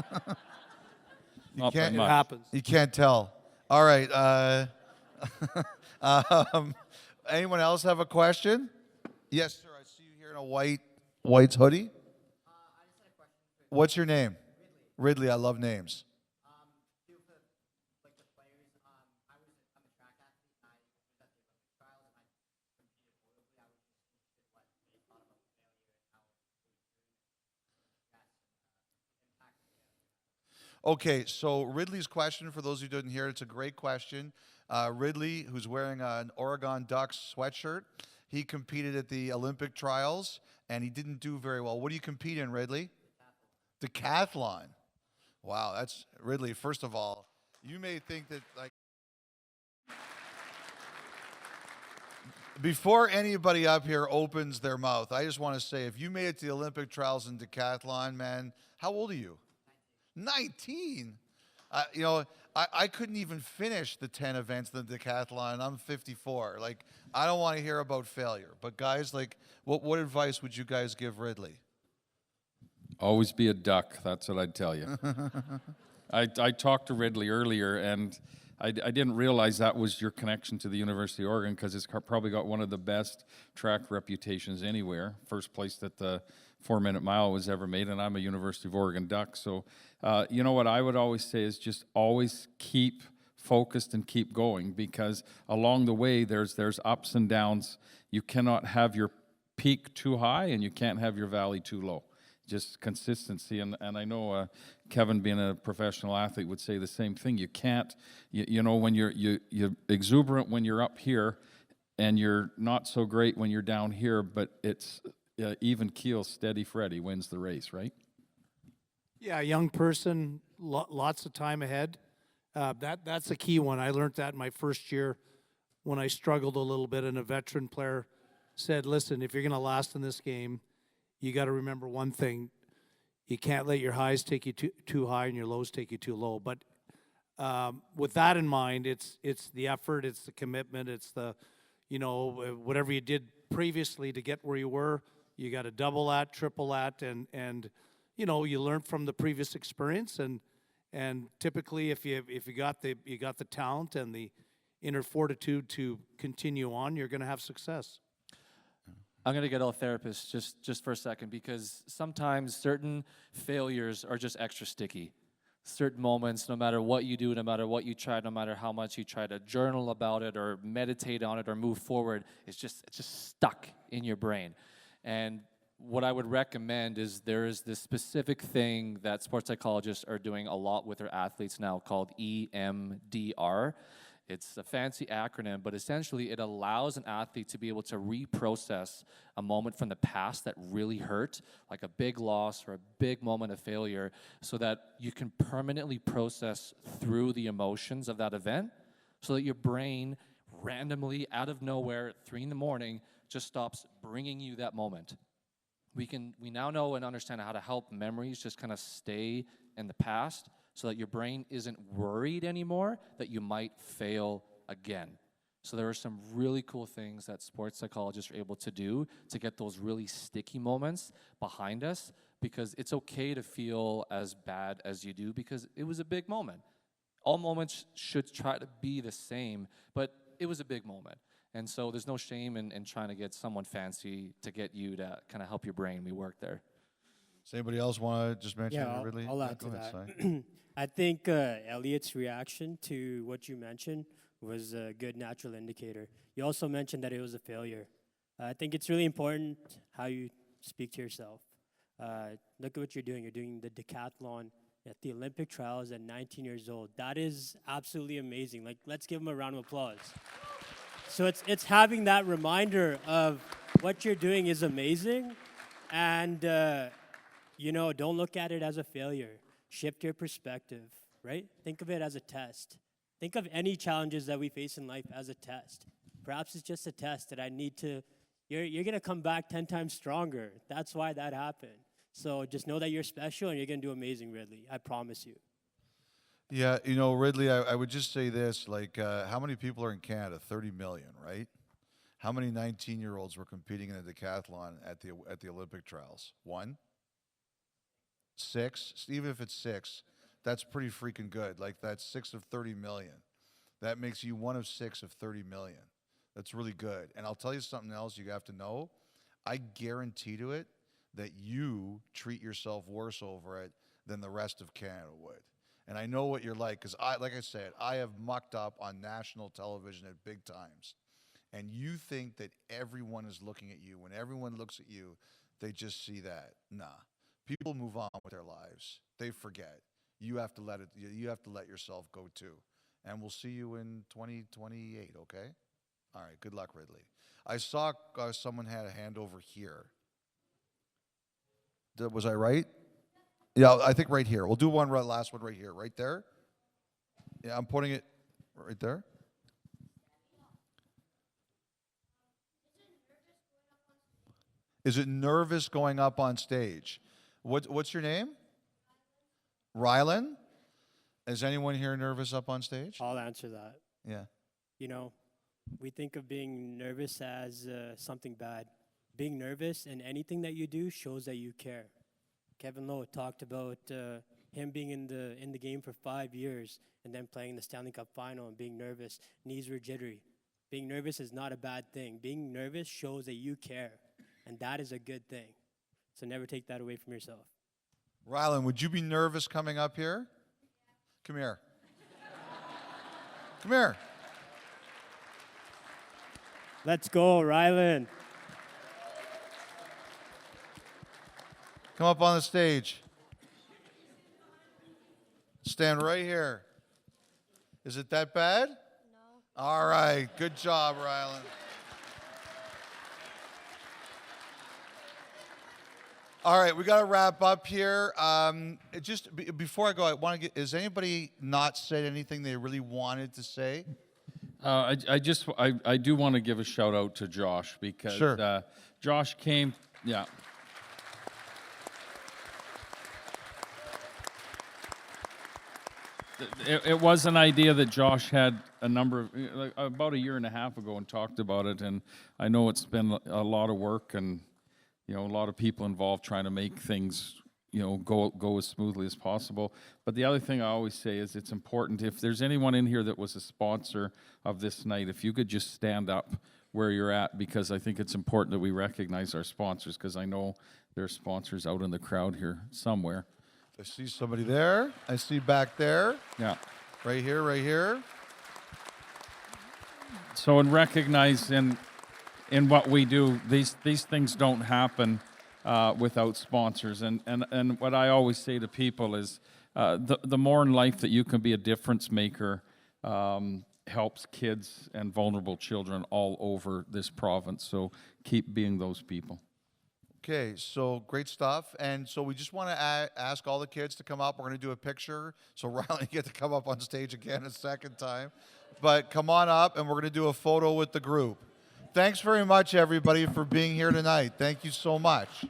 by can't- It much. happens. You can't tell. All right. Anyone else have a question? Yes, sir. I see you here in a white hoodie. What's your name? Ridley. I love names. Okay, so Ridley's question, for those who didn't hear it, it's a great question. Ridley, who's wearing an Oregon Ducks sweatshirt, he competed at the Olympic trials, and he didn't do very well. What do you compete in, Ridley? Decathlon. Wow, that's, Ridley, first of all, you may think that, like, before anybody up here opens their mouth, I just want to say, if you made it to the Olympic trials in decathlon, man, how old are you? 19. I couldn't even finish the 10 events in the decathlon. I'm 54. Like, I don't want to hear about failure. But guys, like, what advice would you guys give Ridley? Always be a duck. That's what I'd tell you. I talked to Ridley earlier, and I didn't realize that was your connection to the University of Oregon, because it's probably got one of the best track reputations anywhere. First place that the 4-minute mile was ever made, and I'm a University of Oregon Duck. So, you know what I would always say is just always keep focused and keep going, because along the way there's ups and downs. You cannot have your peak too high, and you can't have your valley too low. Just consistency, and I know Kevin, being a professional athlete, would say the same thing. You can't, you know, when you're exuberant when you're up here, and you're not so great when you're down here. But it's even keel, steady Freddy wins the race, right? Yeah, young person, lots of time ahead. That's a key one. I learned that in my first year when I struggled a little bit, and a veteran player said, "Listen, if you're going to last in this game, you got to remember one thing: you can't let your highs take you too high and your lows take you too low." But with that in mind, it's the effort, it's the commitment, it's the, you know, whatever you did previously to get where you were, you got to double that, triple that, and you know, you learn from the previous experience, and typically if you got the talent and the inner fortitude to continue on, you're going to have success. I'm going to get all therapist just for a second, because sometimes certain failures are just extra sticky. Certain moments, no matter what you do, no matter what you try, no matter how much you try to journal about it or meditate on it or move forward, it's just stuck in your brain. And what I would recommend is there is this specific thing that sports psychologists are doing a lot with their athletes now called EMDR. It's a fancy acronym, but essentially it allows an athlete to be able to reprocess a moment from the past that really hurt, like a big loss or a big moment of failure, so that you can permanently process through the emotions of that event, so that your brain randomly, out of nowhere, at 3 a.m, just stops bringing you that moment. We now know and understand how to help memories just kind of stay in the past, so that your brain isn't worried anymore that you might fail again. So there are some really cool things that sports psychologists are able to do to get those really sticky moments behind us, because it's okay to feel as bad as you do, because it was a big moment. All moments should try to be the same, but it was a big moment. And so there's no shame in trying to get someone fancy to get you to kind of help your brain. We work there. Does anybody else want to just mention Yeah, it, Ridley? I'll add Go to ahead, that. Si. I think Elliot's reaction to what you mentioned was a good natural indicator. You also mentioned that it was a failure. I think it's really important how you speak to yourself. Look at what you're doing. You're doing the decathlon at the Olympic trials at 19 years old. That is absolutely amazing. Like, let's give him a round of applause. So it's having that reminder of what you're doing is amazing, and don't look at it as a failure. Shift your perspective, right? Think of it as a test. Think of any challenges that we face in life as a test. Perhaps it's just a test that you're gonna come back 10 times stronger. That's why that happened. So just know that you're special and you're gonna do amazing, Ridley. I promise you. Yeah, Ridley, I would just say this, like, how many people are in Canada? 30 million, right? How many 19-year-olds were competing in a decathlon at the Olympic trials? 1? 6? Even if it's 6, that's pretty freaking good. Like, that's 6 of 30 million. That makes you 1 of 6 of 30 million. That's really good. And I'll tell you something else you have to know. I guarantee to it that you treat yourself worse over it than the rest of Canada would. And I know what you're like, because like I said, I have mucked up on national television at big times. And you think that everyone is looking at you. When everyone looks at you, they just see that. Nah. People move on with their lives. They forget. You have to let yourself go too. And we'll see you in 2028, okay? All right, good luck, Ridley. I saw someone had a hand over here. Was I right? Yeah, I think right here. We'll do last one right here. Right there? Yeah, I'm putting it right there. Is it nervous going up on stage? What's your name? Rylan? Is anyone here nervous up on stage? I'll answer that. Yeah. We think of being nervous as something bad. Being nervous in anything that you do shows that you care. Kevin Lowe talked about him being in the game for 5 years and then playing the Stanley Cup final and being nervous. Knees were jittery. Being nervous is not a bad thing. Being nervous shows that you care, and that is a good thing. So never take that away from yourself. Rylan, would you be nervous coming up here? Come here. Come here. Let's go, Rylan. Come up on the stage. Stand right here. Is it that bad? No. All right. Good job, Rylan. All right, we got to wrap up here. Before I go, I want to get. Has anybody not said anything they really wanted to say? I do want to give a shout out to Josh, because Sure. Josh came. Yeah. It was an idea that Josh had about a year and a half ago and talked about it, and I know it's been a lot of work and a lot of people involved trying to make things go as smoothly as possible. But the other thing I always say is it's important, if there's anyone in here that was a sponsor of this night, if you could just stand up where you're at, because I think it's important that we recognize our sponsors, because I know there are sponsors out in the crowd here somewhere. I see somebody there. I see back there. Yeah. Right here, right here. So in recognizing in what we do, these things don't happen without sponsors. And what I always say to people is the more in life that you can be a difference maker, helps kids and vulnerable children all over this province. So keep being those people. Okay, so great stuff. And so we just want to ask all the kids to come up. We're going to do a picture. So Riley, you get to come up on stage again a second time. But come on up, and we're going to do a photo with the group. Thanks very much, everybody, for being here tonight. Thank you so much.